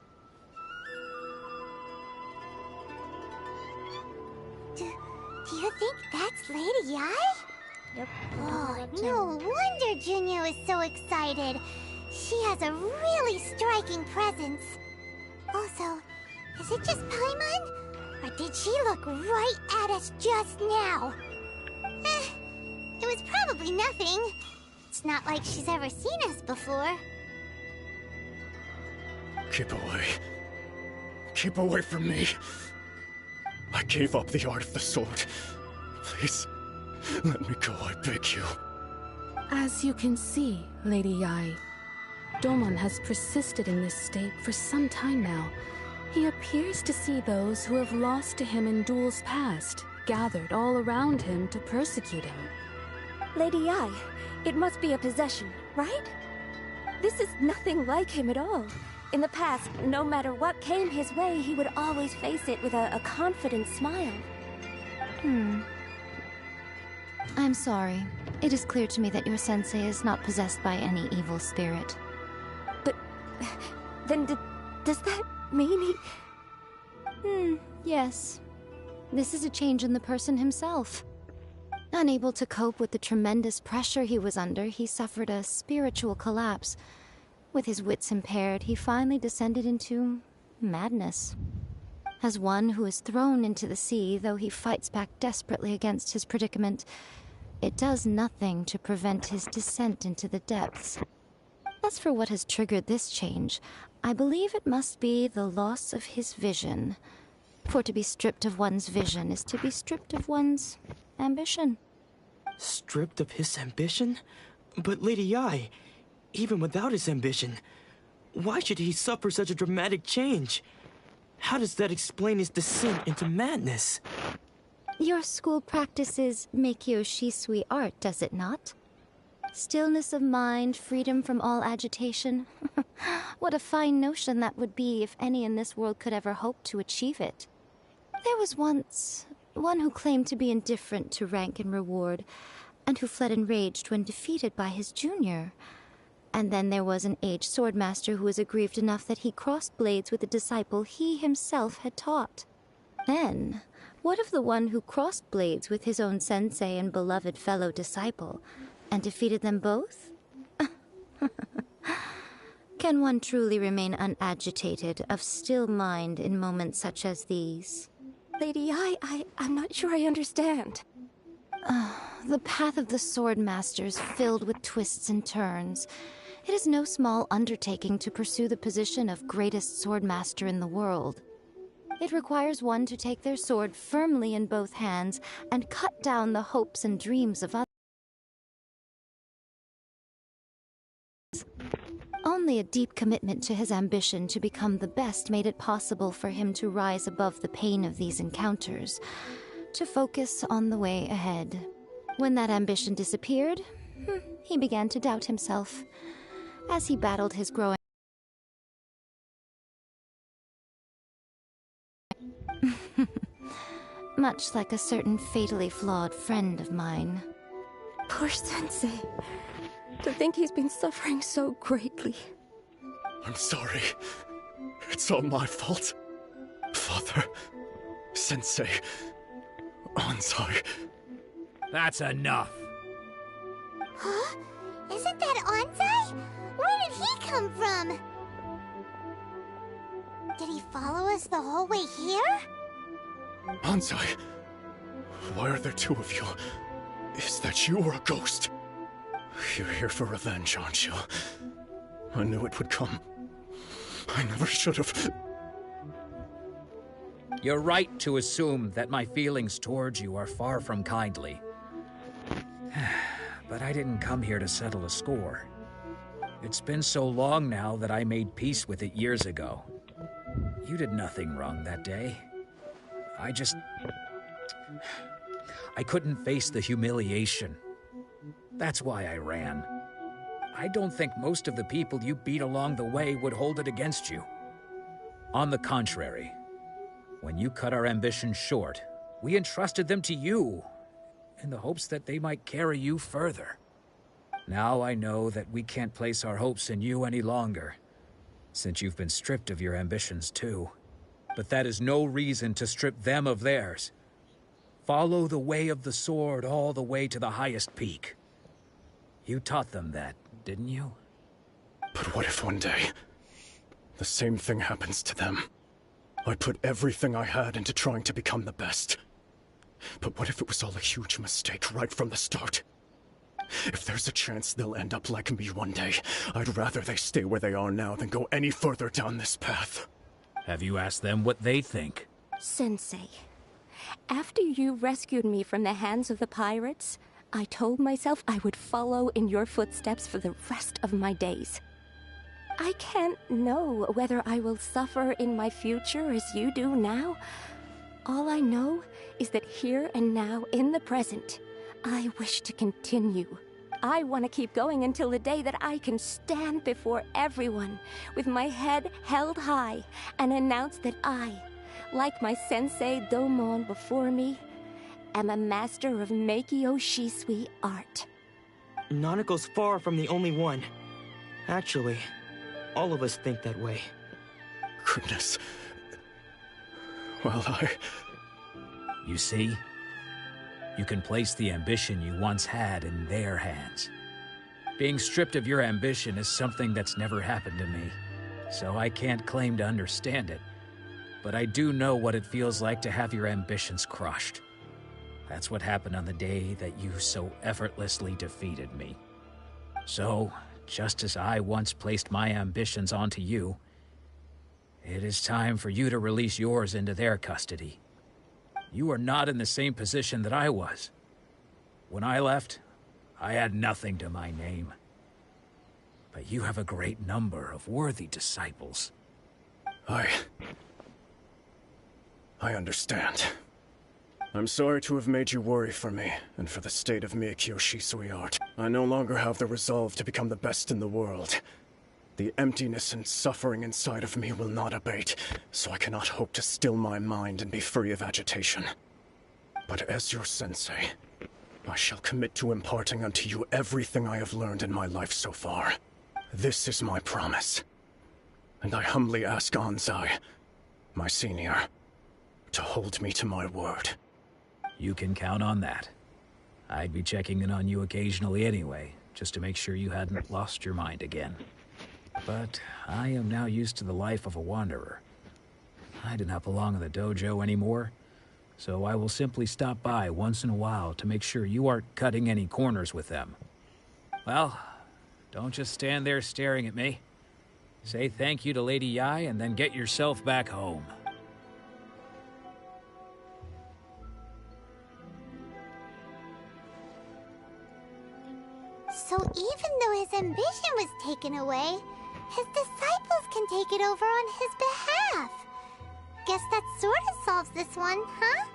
Speaker 3: Do you think that's Lady Yi?
Speaker 1: Yep.
Speaker 3: Oh, no wonder Junyo is so excited. She has a really striking presence. Also, is it just Paimon? Or did she look right at us just now? It was probably nothing. It's not like she's ever seen us before.
Speaker 8: Keep away. Keep away from me. I gave up the art of the sword. Please, let me go, I beg you.
Speaker 7: As you can see, Lady Yi, Domon has persisted in this state for some time now. He appears to see those who have lost to him in duels past, gathered all around him to persecute him.
Speaker 5: Lady Yi, it must be a possession, right? This is nothing like him at all. In the past, no matter what came his way, he would always face it with a confident smile.
Speaker 2: I'm sorry. It is clear to me that your sensei is not possessed by any evil spirit.
Speaker 5: But then does that mean he...
Speaker 2: Yes. This is a change in the person himself. Unable to cope with the tremendous pressure he was under, he suffered a spiritual collapse. With his wits impaired, he finally descended into madness. As one who is thrown into the sea, though he fights back desperately against his predicament, it does nothing to prevent his descent into the depths. As for what has triggered this change, I believe it must be the loss of his vision. For to be stripped of one's vision is to be stripped of one's ambition.
Speaker 4: Stripped of his ambition? But Lady Yi, even without his ambition, why should he suffer such a dramatic change? How does that explain his descent into madness?
Speaker 2: Your school practices Meikyo Shisui art, does it not? Stillness of mind, freedom from all agitation. What a fine notion that would be if any in this world could ever hope to achieve it. There was once one who claimed to be indifferent to rank and reward, and who fled enraged when defeated by his junior. And then there was an aged swordmaster who was aggrieved enough that he crossed blades with a disciple he himself had taught. Then, what of the one who crossed blades with his own sensei and beloved fellow disciple, and defeated them both? Can one truly remain unagitated, of still mind in moments such as these?
Speaker 5: Lady Yi, I'm not sure I understand.
Speaker 2: The path of the swordmaster is filled with twists and turns. It is no small undertaking to pursue the position of greatest swordmaster in the world. It requires one to take their sword firmly in both hands and cut down the hopes and dreams of others. Only a deep commitment to his ambition to become the best made it possible for him to rise above the pain of these encounters, to focus on the way ahead. When that ambition disappeared, he began to doubt himself. As he battled his growing much like a certain fatally flawed friend of mine.
Speaker 5: Poor Sensei. To think he's been suffering so greatly.
Speaker 8: I'm sorry. It's all my fault. Father, Sensei, Ansai.
Speaker 6: That's enough.
Speaker 3: Huh? Isn't that Ansai? Where did he come from? Did he follow us the whole way here?
Speaker 8: Anzai, why are there two of you? Is that you or a ghost? You're here for revenge, aren't you? I knew it would come. I never should have.
Speaker 6: You're right to assume that my feelings towards you are far from kindly. But I didn't come here to settle a score. It's been so long now that I made peace with it years ago. You did nothing wrong that day. I couldn't face the humiliation. That's why I ran. I don't think most of the people you beat along the way would hold it against you. On the contrary, when you cut our ambitions short, we entrusted them to you, in the hopes that they might carry you further. Now I know that we can't place our hopes in you any longer, since you've been stripped of your ambitions too. But that is no reason to strip them of theirs. Follow the way of the sword all the way to the highest peak. You taught them that, didn't you?
Speaker 8: But what if one day, the same thing happens to them? I put everything I had into trying to become the best. But what if it was all a huge mistake right from the start? If there's a chance they'll end up like me one day, I'd rather they stay where they are now than go any further down this path.
Speaker 6: Have you asked them what they think?
Speaker 5: Sensei, after you rescued me from the hands of the pirates, I told myself I would follow in your footsteps for the rest of my days. I can't know whether I will suffer in my future as you do now. All I know is that here and now, in the present, I wish to continue. I want to keep going until the day that I can stand before everyone with my head held high and announce that I, like my sensei Domon before me, am a master of Meikyo Shisui art.
Speaker 4: Nanako's far from the only one. Actually, all of us think that way.
Speaker 8: Goodness. Well,
Speaker 6: You see? You can place the ambition you once had in their hands. Being stripped of your ambition is something that's never happened to me, so I can't claim to understand it. But I do know what it feels like to have your ambitions crushed. That's what happened on the day that you so effortlessly defeated me. So, just as I once placed my ambitions onto you, it is time for you to release yours into their custody. You are not in the same position that I was. When I left, I had nothing to my name. But you have a great number of worthy disciples.
Speaker 8: I understand. I'm sorry to have made you worry for me, and for the state of Meikyo Shisui art. I no longer have the resolve to become the best in the world. The emptiness and suffering inside of me will not abate, so I cannot hope to still my mind and be free of agitation. But as your sensei, I shall commit to imparting unto you everything I have learned in my life so far. This is my promise. And I humbly ask Anzai, my senior, to hold me to my word.
Speaker 6: You can count on that. I'd be checking in on you occasionally anyway, just to make sure you hadn't lost your mind again. But I am now used to the life of a wanderer. I do not belong in the dojo anymore, so I will simply stop by once in a while to make sure you aren't cutting any corners with them. Well, don't just stand there staring at me. Say thank you to Lady Yai and then get yourself back home.
Speaker 3: So even though his ambition was taken away, his disciples can take it over on his behalf. Guess that sort of solves this one, huh?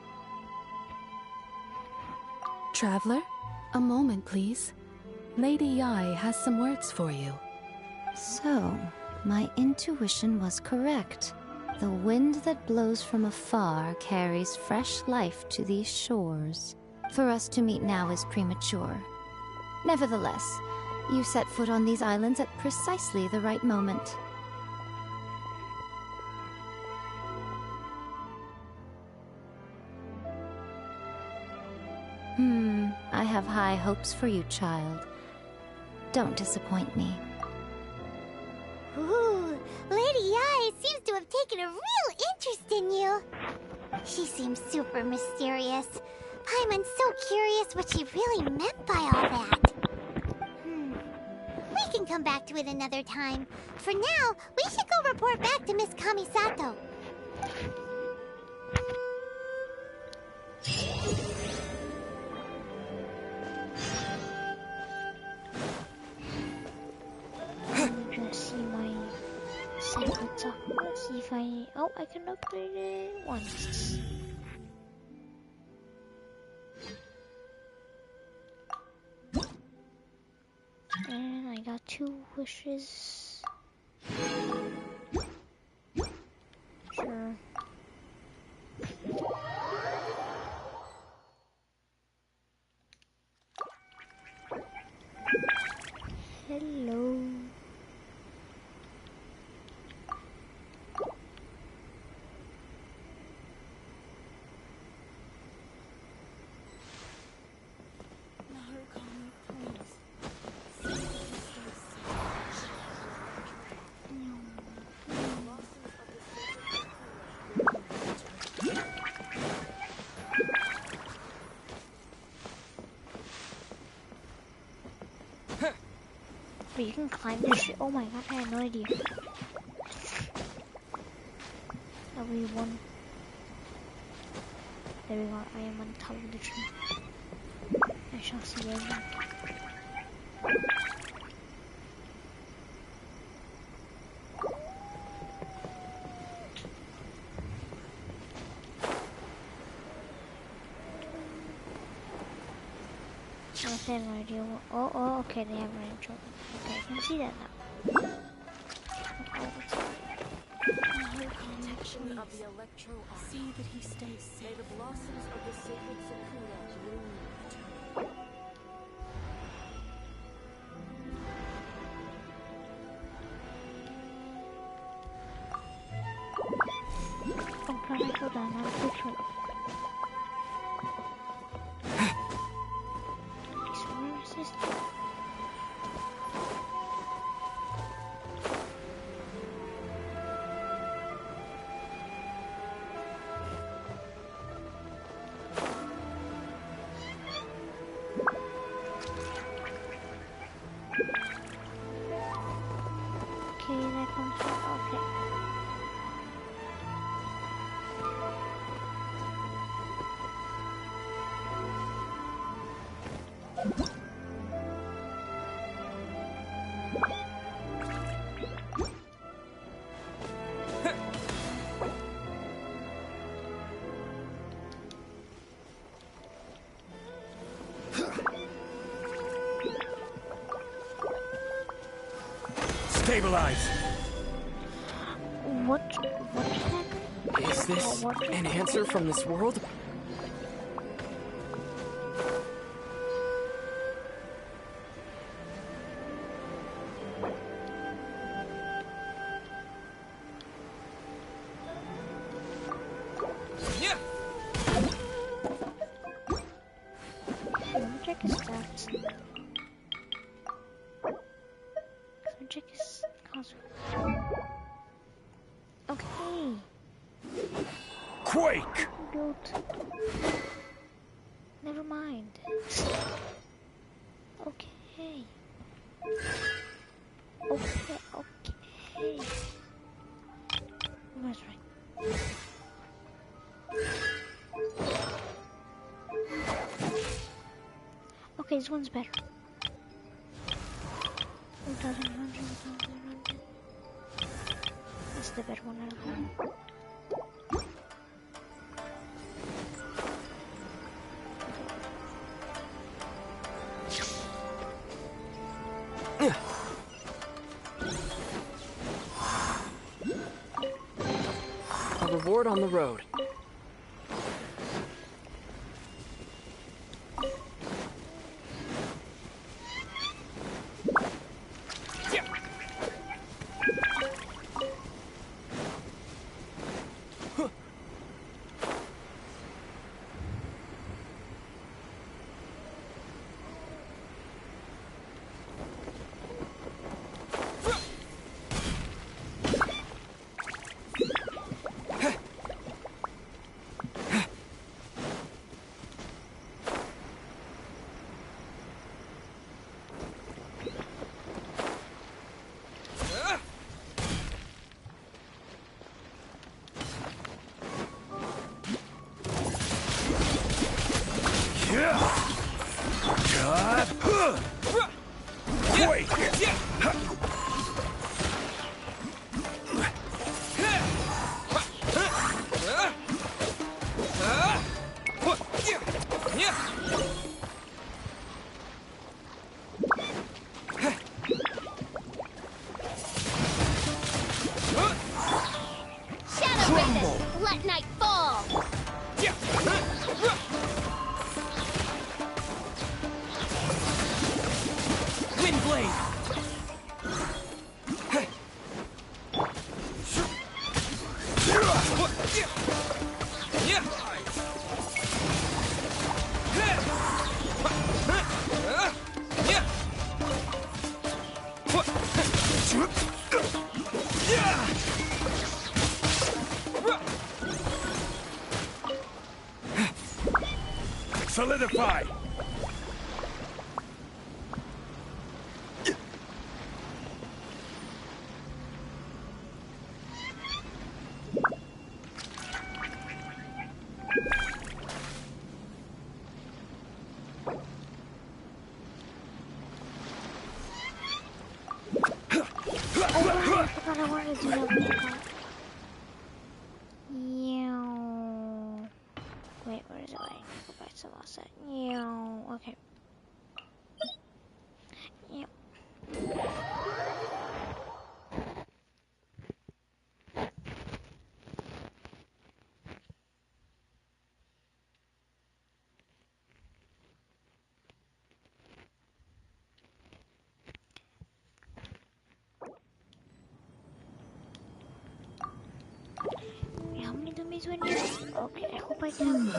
Speaker 7: Traveler, a moment, please. Lady Yai has some words for you.
Speaker 2: So, my intuition was correct. The wind that blows from afar carries fresh life to these shores. For us to meet now is premature. Nevertheless, you set foot on these islands at precisely the right moment. I have high hopes for you, child. Don't disappoint me.
Speaker 3: Ooh, Lady Yai seems to have taken a real interest in you. She seems super mysterious. Paimon's so curious what she really meant by all that. We can come back to it another time. For now, we should go report back to Miss Kamisato.
Speaker 1: Just see my secrets up. Let's see if I can upgrade it once. And I got 2 wishes. Sure. Hello. But you can climb this shit. Oh my god, I had no idea. That we won. There we go, I am on top of the tree. I shall see you again. They have no idea what. Oh, okay, they have rain children. Okay, I can see that now.
Speaker 9: Protection of the Electro Archon. See that he stays safe. May the blossoms of the sacred Sakura bloom eternally.
Speaker 1: I'm trying to go down on a picture.
Speaker 10: Stabilize!
Speaker 1: What happened?
Speaker 10: Is this an answer from this world?
Speaker 1: Let me check his stats. Let me check his cosmos. Okay.
Speaker 10: Quake!
Speaker 1: Built. Never mind. Okay. Okay. That's right. Okay, this one's better. 1,100. That's the better one out of them.
Speaker 10: A reward on the road.
Speaker 3: Crumble! Let night fall!
Speaker 10: Wind blade!
Speaker 11: Solidify!
Speaker 1: I forgot I wanted to do that. Meow. Wait, where is it? Wait, go back to the last set. Meow. Okay. Meow. How many dummies went here? Okay, I hope I can.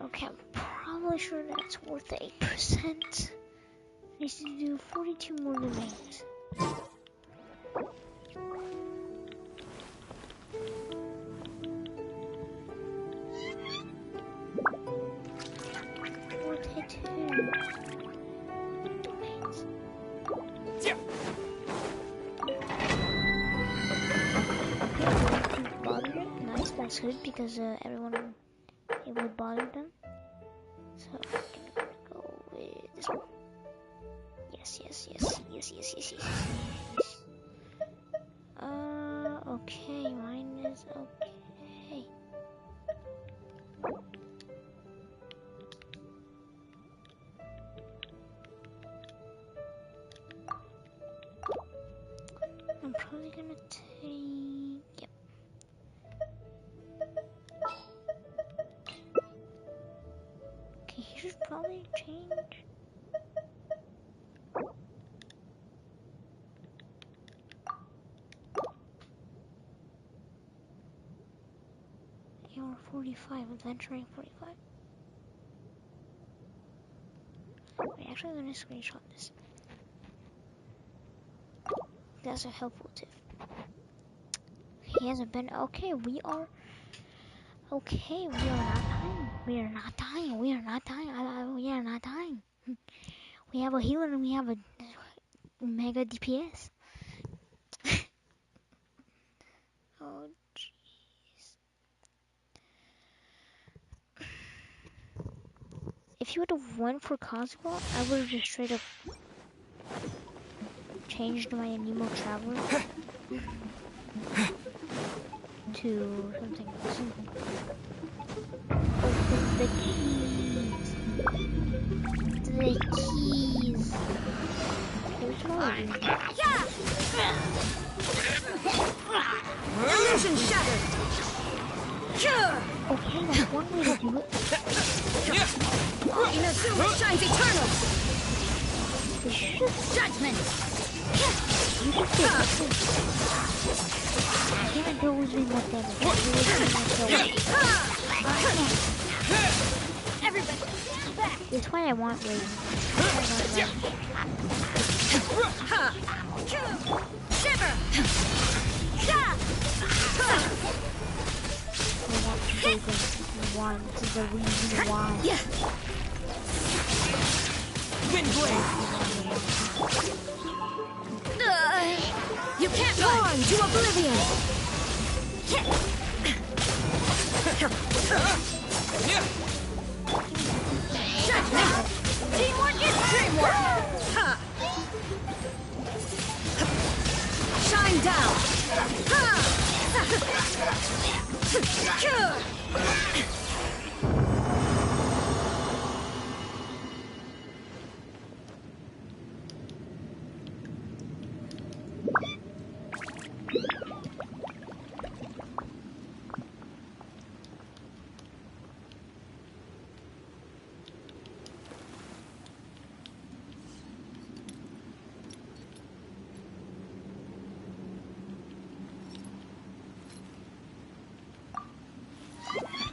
Speaker 1: Okay, I'm probably sure that's worth the 8%. Needs to do 42 more domains. Nice, that's good because everyone it would bother them. So I'm gonna go with this one. Yes. Okay, mine is okay. I'm probably gonna take. Yep. Okay, he should probably change. You're 45, adventuring 45. Wait, actually, I'm gonna screenshot this. That's a helpful tip. He hasn't been. Okay, we are. Okay, we are not dying. We are not dying. We are not dying. We are not dying. We have a healer and we have a mega DPS. Oh, jeez. If you would have went for Cosmo, I would have just straight up changed my Anemo Traveler to something else. Open the keys. The keys. There's no reason.
Speaker 3: Illusion shattered!
Speaker 1: Okay, that's one way to do it.
Speaker 3: Inazuma shines eternal! Judgment!
Speaker 1: You just did nothing. I can't always be more damage.
Speaker 3: Everybody, stand back!
Speaker 1: That's why I want Raven.
Speaker 3: Shiver!
Speaker 1: I want Raven. One. This is the reason why.
Speaker 10: Wind blade!
Speaker 3: You can't run to oblivion! Judgment! Teamwork is dreamwork! Shine down!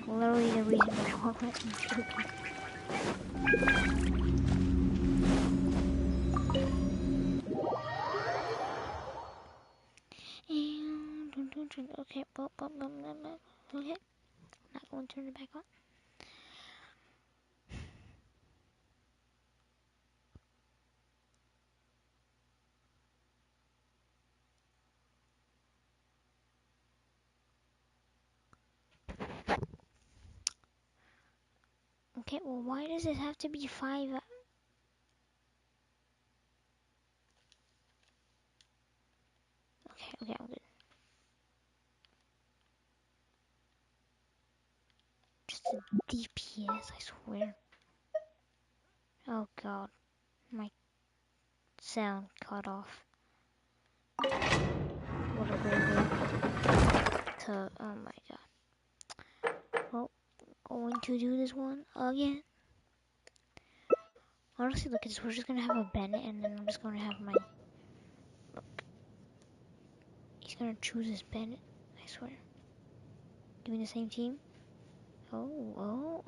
Speaker 1: literally the reason why I won't let me choke you. Okay, okay. Not going to turn it back on. Okay, well, why does it have to be 5? Okay, I'm good. Just a DPS, I swear. Oh god, my sound cut off. What a great way to, oh my god. Well, going to do this one again. Honestly, look at this. We're just gonna have a Bennett, and then I'm just gonna have my. Look, he's gonna choose his Bennett. I swear. Doing the same team. Oh. Well,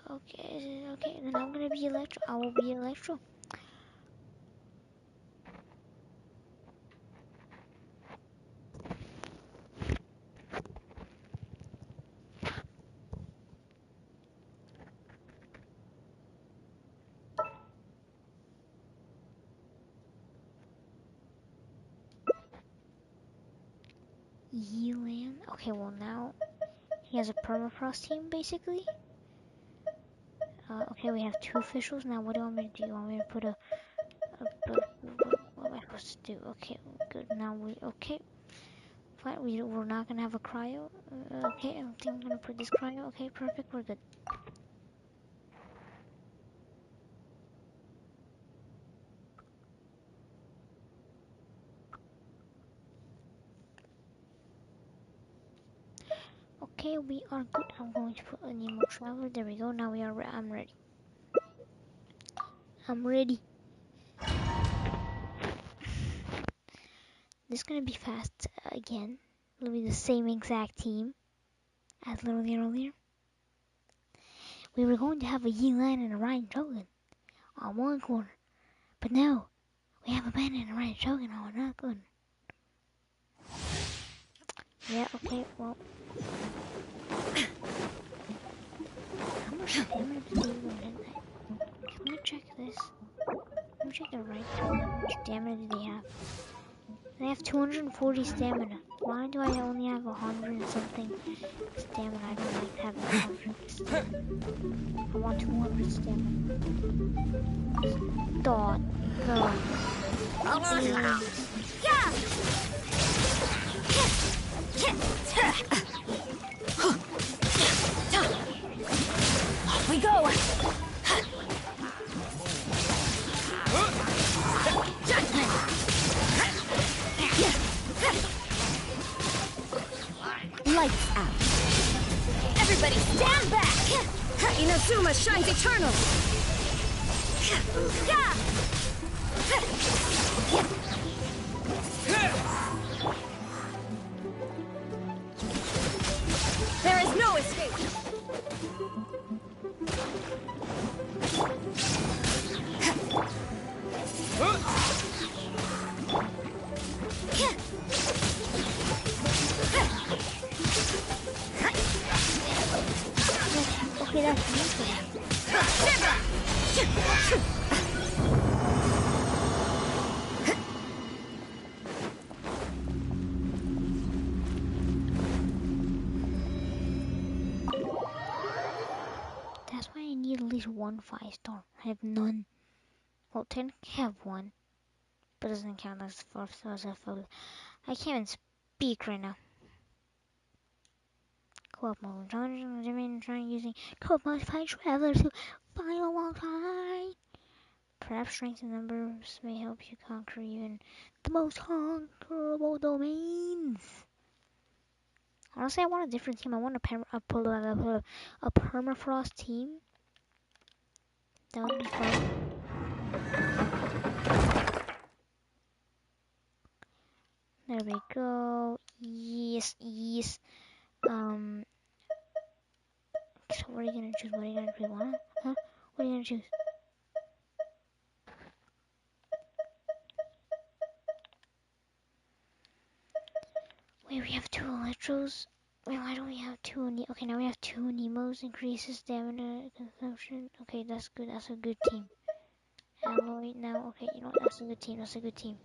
Speaker 1: okay. Then I'm gonna be Electro. I will be Electro. Yelan. Okay, well now he has a permafrost team basically. Okay, we have 2 officials now. What do you want me to do? You want me to put what am I supposed to do? Okay, good. Now okay. Fine, we're not gonna have a cryo. Okay, I think I'm gonna put this cryo. Okay, perfect. We're good. Okay, we are good. I'm going to put a Nemo Traveler. There we go. Now we are. I'm ready. I'm ready. This is gonna be fast again. It'll be the same exact team as literally earlier. We were going to have a Yelan and a Ryan Shogun on one corner, but no, we have a Ben and a Ryan Shogun on another corner. Yeah. Okay. Well. How much damage do you want? Can we check this? Let me check the right side. How much damage do they have? They have 240 stamina. Why do I only have 100 and something stamina? I don't like having 100 stamina. I want 200 stamina. Dot. Dot.
Speaker 5: Off we go! Lights out. Everybody stand back! Inazuma shines eternal! There is no escape!
Speaker 1: Okay, that's useful. That's why I need at least 1 5-star. I have none. Well, technically I have 1, but it doesn't count as 4 stars. I can't even speak right now. Co-op mode. Trying using co-op modified travelers to find a long time. Perhaps strength in numbers may help you conquer even the most conquerable domains. Honestly, I want a different team. I want a permafrost team. That would be fun. There we go. Yes, yes. So what are you gonna choose? What are you gonna choose? Huh? What are you gonna choose? Wait, we have 2 Electros. Wait, why don't we have 2 Okay, now we have 2 Nemos. Increases stamina consumption. Okay, that's good. That's a good team. Alloy now. Okay, you know what? That's a good team. That's a good team.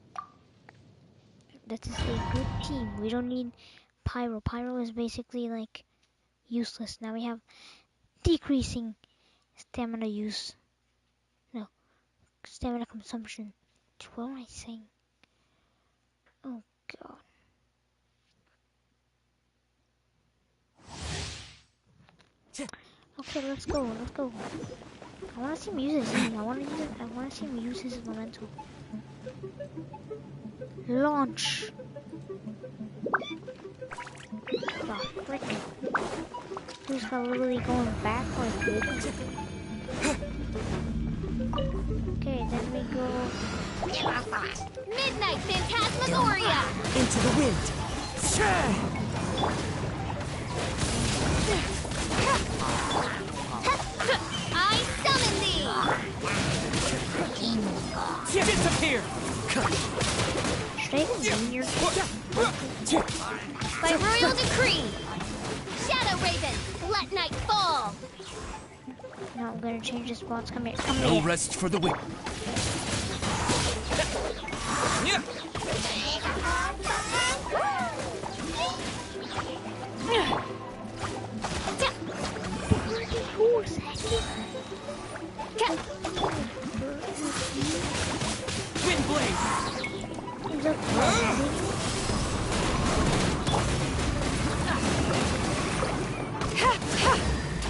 Speaker 1: That is a good team. We don't need Pyro. Pyro is basically like useless. Now we have decreasing stamina use. No, stamina consumption. What am I saying? Oh god. Okay, let's go. Let's go. I want to see him use his Z. I want to see him use his elemental. Launch. The frick. He's literally going backwards, dude. Okay, then we go.
Speaker 3: Midnight Phantasmagoria!
Speaker 10: Into the wind.
Speaker 3: I summon thee!
Speaker 10: Disappear.
Speaker 1: Straight in junior.
Speaker 3: By royal decree! Shadow Raven, let night fall!
Speaker 1: No, I'm gonna change the spots. Come here. Come
Speaker 10: No
Speaker 1: here.
Speaker 10: rest for the wicked. Wind blade.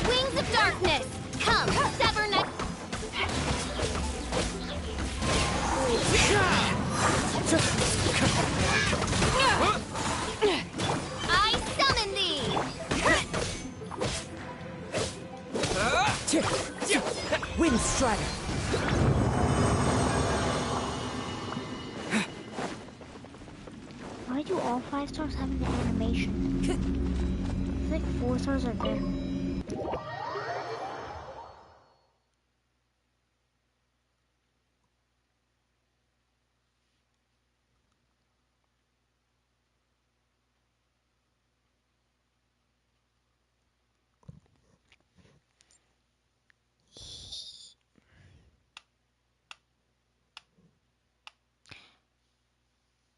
Speaker 3: Wings of darkness! Come, sever neck! I summon thee!
Speaker 10: Wind strider.
Speaker 1: Why do all 5 stars have an animation? I think 4 stars are there.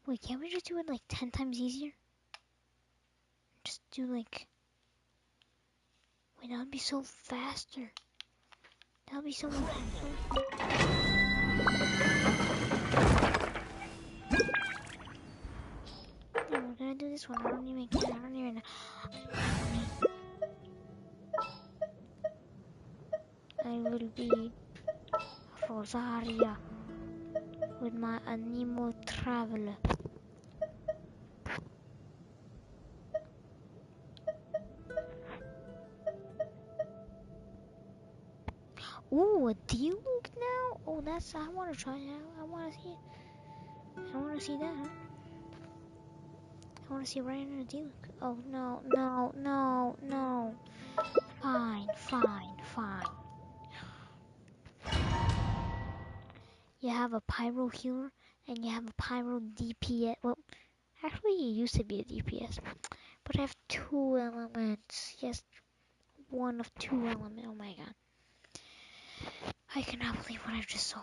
Speaker 1: Wait, can't we just do it like 10 times easier? Just do like... Wait, that would be so faster. That would be so much faster. No, we're gonna do this one. I don't even care. I don't even know. I will be Rosaria with my Anemo Traveler. Ooh, a Diluc now? Oh, that's, I want to try that. I want to see it. I want to see that. I want to see right in a Diluc. Oh, no, no, no, no. Fine, fine, fine. You have a Pyro Healer, and you have a Pyro DPS. Well, actually, he used to be a DPS. But I have 2 elements. Yes, 1 of 2 elements. Oh my god. I cannot believe what I just saw.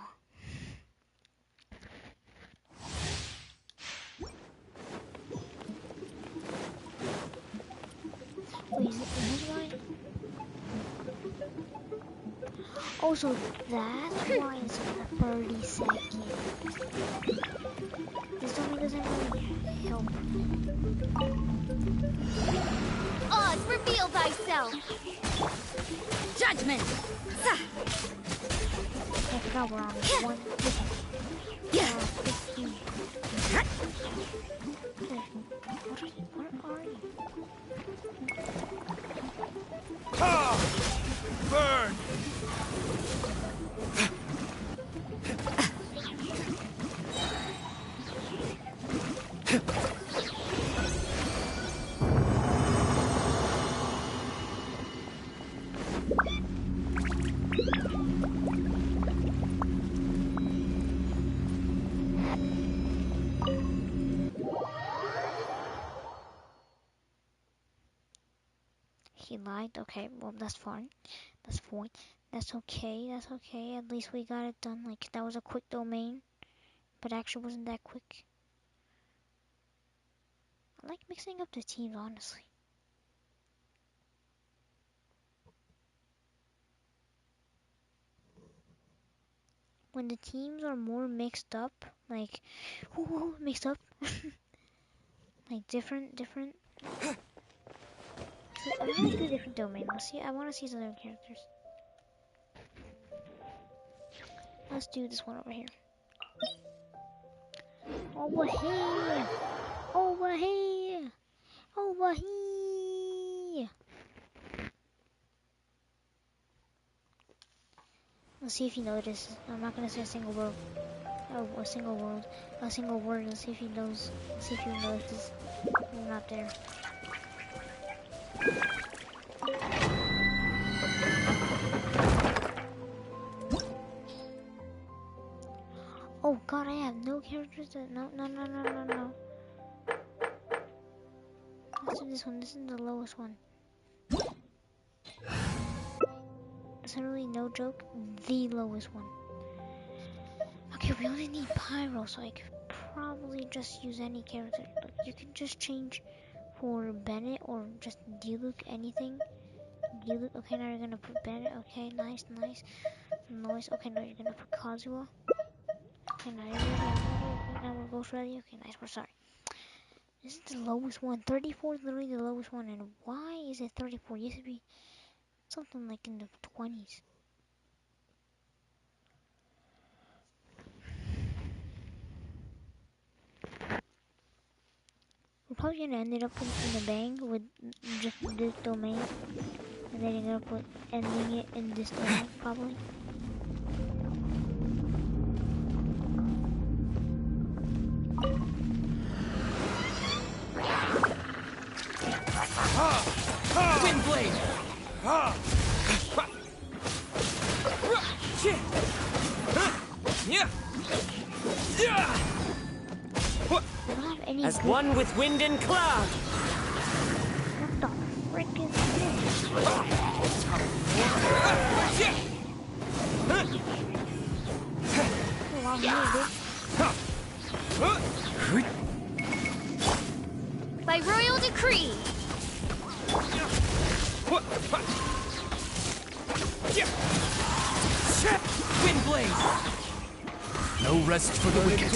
Speaker 1: Wait, is it this one? Oh, so that's why it's 30 seconds. This zombie doesn't really help.
Speaker 3: Oz, reveal thyself! Judgment!
Speaker 1: I forgot we're on 150. Yeah. 15. Okay. What are you?
Speaker 10: Ah! Burn!
Speaker 1: he lied. Okay, well, that's fine. That's fine. That's okay. That's okay. At least we got it done. Like, that was a quick domain, but actually wasn't that quick. I like mixing up the teams, honestly. When the teams are more mixed up, like, ooh, mixed up, like different. I'm gonna do a different domain. Let's see. I want to see some other characters. Let's do this one over here. Over here. Over here. Over here. Let's see if he notices. I'm not gonna say a single word. Oh, a single word. A single word. Let's see if he knows. Let's see if he notices. I'm not there. Oh god, I have no characters that... No. Let's do this one. This is the lowest one. It's literally no joke. The lowest one. Okay, we only need Pyro, so I could probably just use any character. Look, you can just change for Bennett or just Diluc, anything. Diluc, okay, now you're gonna put Bennett, okay, nice. Noise, okay, now you're gonna put Kazuha. Okay, now you're ready, okay, now we're both ready, okay, nice, we're sorry. This is the lowest one, 34 is literally the lowest one, and why is it 34? It used to be something like in the 20s. We're probably gonna end it up in the bang with just this domain, and then you're gonna put ending it in this domain, probably.
Speaker 10: Wind blade!
Speaker 1: As
Speaker 10: one with wind and cloud!
Speaker 1: What the frick is this?
Speaker 3: By royal decree!
Speaker 10: Wind blade! No rest for the wicked.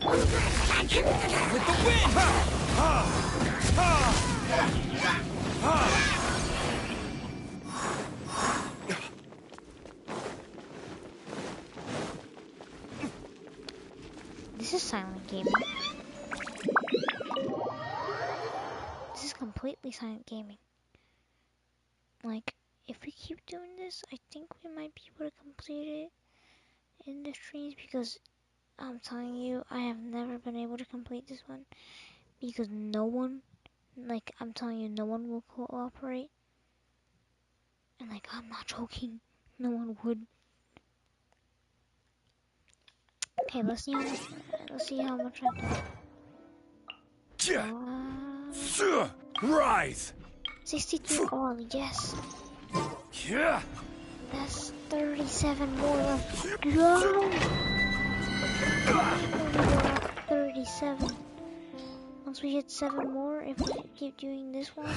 Speaker 10: With the wind!
Speaker 1: This is silent gaming. This is completely silent gaming. Like, if we keep doing this, I think we might be able to complete it in the streams, because I'm telling you, I have never been able to complete this one because no one, like, I'm telling you, no one will cooperate. And, like, I'm not joking, no one would. Okay, let's see how much I can.
Speaker 10: Rise!
Speaker 1: 62 all, yes.
Speaker 10: Yeah.
Speaker 1: That's 37 more left. Go! 37. Once we hit 7 more, if we keep doing this one,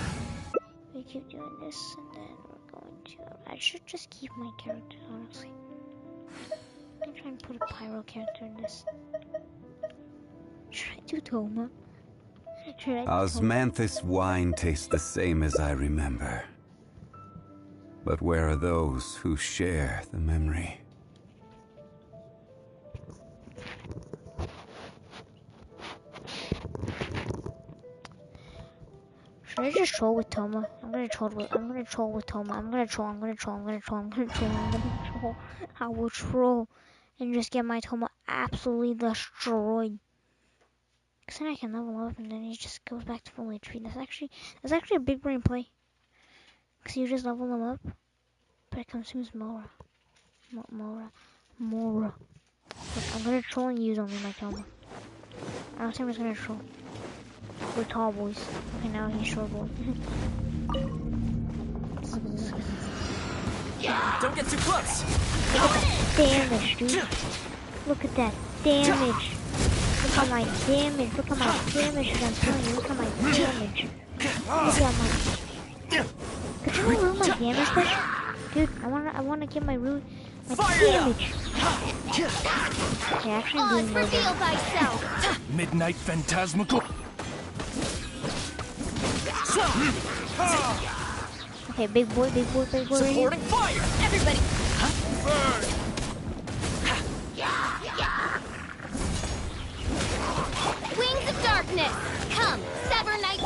Speaker 1: we keep doing this, and then we're going to... I should just keep my characters, honestly. I'm trying to put a pyro character in this. Should I do Toma?
Speaker 11: Osmanthus wine tastes the same as I remember. But where are those who share the memory?
Speaker 1: Should I just troll with Toma? I'm gonna troll with Toma. I'm gonna troll. I will troll and just get my Toma absolutely destroyed. Cause then I can level up and then he just goes back to full HP. That's actually a big brain play. Cause you just level them up, but it consumes Mora. Look, I'm gonna troll and use only my Toma. I don't think I'm just gonna troll. We're tall boys. Okay, now he's short boy.
Speaker 10: Don't get too close.
Speaker 1: Look at that damage, dude. Look at that damage. Look at my damage. Look at my damage. I'm telling you, look at my damage. Look at my. Could you remove my damage special? Dude, I wanna get my damage. Okay, actually doing more damage.
Speaker 10: Midnight Phantasmical.
Speaker 1: Okay, big boy.
Speaker 10: Supporting fire.
Speaker 5: Everybody,
Speaker 10: Burn.
Speaker 3: Wings of darkness! Come, sever night!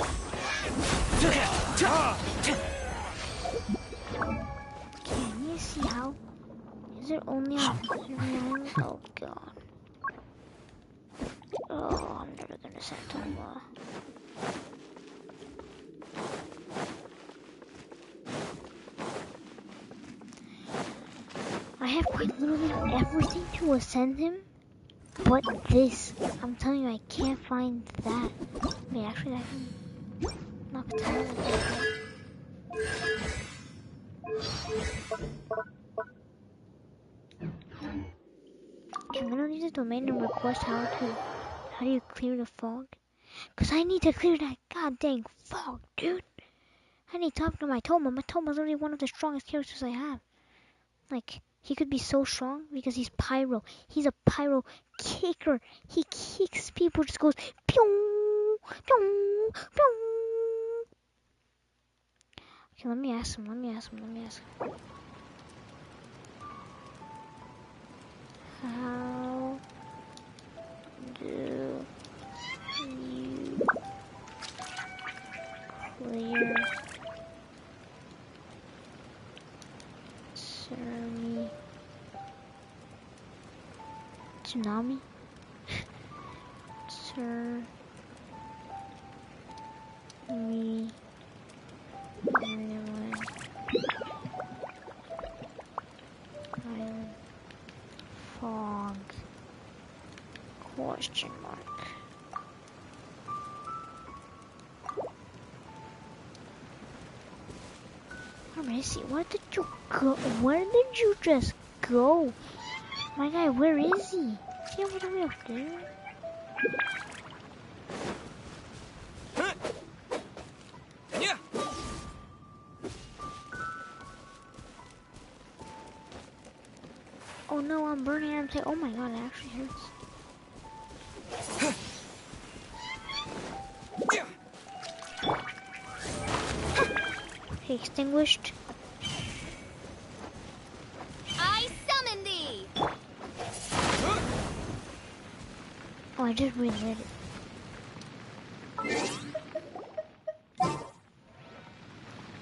Speaker 1: Can you see how? Is it only on 9? Oh god. Oh, I'm never gonna send Toma. I have quite literally everything to ascend him, but this. I'm telling you, I can't find that. Wait, actually, I can knock it down. I'm gonna leave the domain and request how do you clear the fog? Cause I need to clear that goddamn fog, dude. I need to talk to my Toma. My Toma's literally one of the strongest characters I have. Like, he could be so strong because he's pyro. He's a pyro kicker. He kicks people, just goes pew, pew, pew. Okay, let me ask him. How do you clear tsunami? Island fog? Question mark. Where is he? Where did you go? Where did you just go? My guy, where is he? Is he over the way up there?
Speaker 10: Yeah.
Speaker 1: Oh no, I'm burning. I'm saying, oh my god, it actually hurts. Okay, extinguished.
Speaker 3: I summon thee!
Speaker 1: Oh, I just relit it. I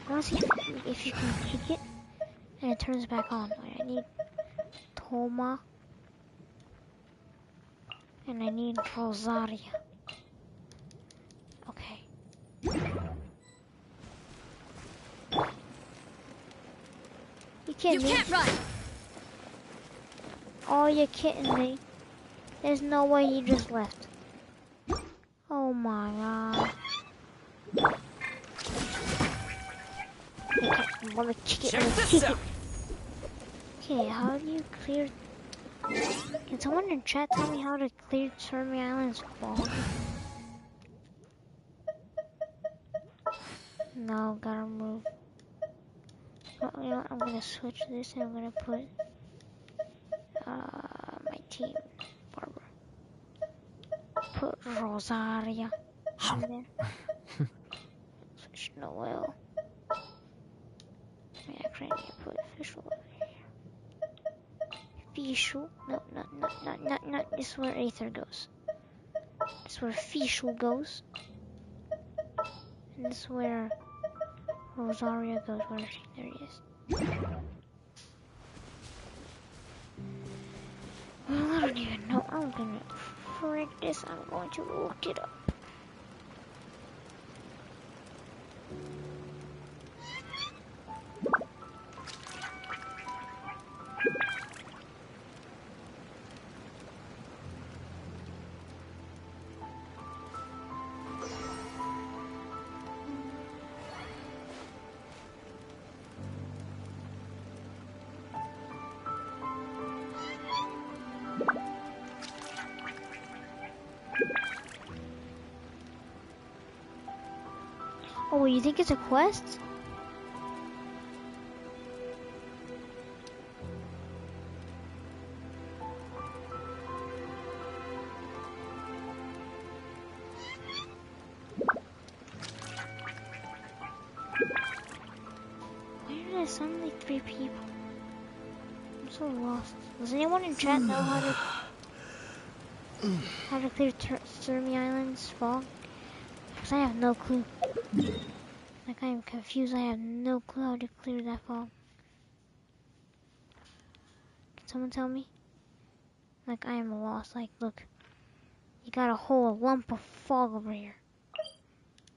Speaker 1: want to see if you can kick it and it turns back on. Wait, I need Toma and I need Rosaria. Okay. You
Speaker 3: can't run!
Speaker 1: Oh, you're kidding me. There's no way he just left. Oh my god. Okay, I'm gonna kick it.
Speaker 10: Check this out.
Speaker 1: Okay, how do you clear... Can someone in chat tell me how to clear Survey Island's fog? No, gotta move. Oh, you know what? I'm gonna switch this and I'm gonna put my team Barbara. Put Rosaria in there. Switch Noel. Wait, actually I need to put official over here. Official. No. This is where Aether goes. This is where official goes. And this is where Rosaria goes. Where is she? There he is. Well, I don't even know. I'm gonna frick this. I'm going to look it up. Oh, you think it's a quest? Why did I suddenly 3 people? I'm so lost. Does anyone in chat know how to clear Thermi Island's fog? Because I have no clue. Like, I am confused. I have no clue how to clear that fog. Can someone tell me? Like, I am lost. Like, look. You got a whole lump of fog over here.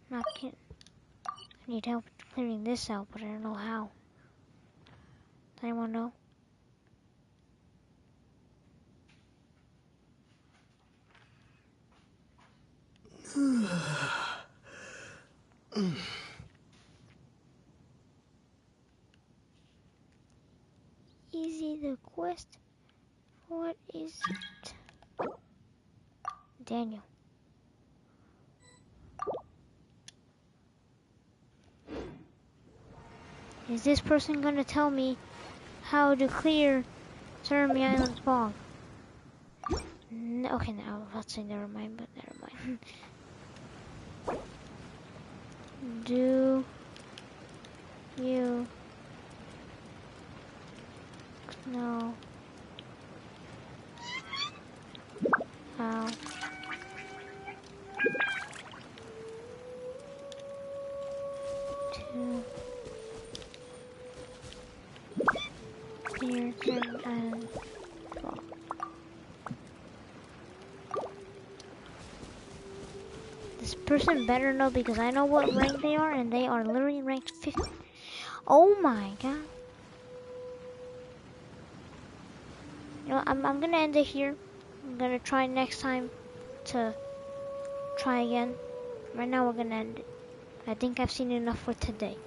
Speaker 1: Not kidding. I need help clearing this out, but I don't know how. Does anyone know? Easy the quest. What is it? Daniel. Is this person gonna tell me how to clear Thermi Island's fog? No, okay, now I was about to say never mind, but never mind. Do you know how to clear Thermi Island's fog? This person better know because I know what rank they are, and they are literally ranked 50. Oh my god. You know, I'm gonna end it here. I'm gonna try next time to try again. Right now we're gonna end it. I think I've seen enough for today.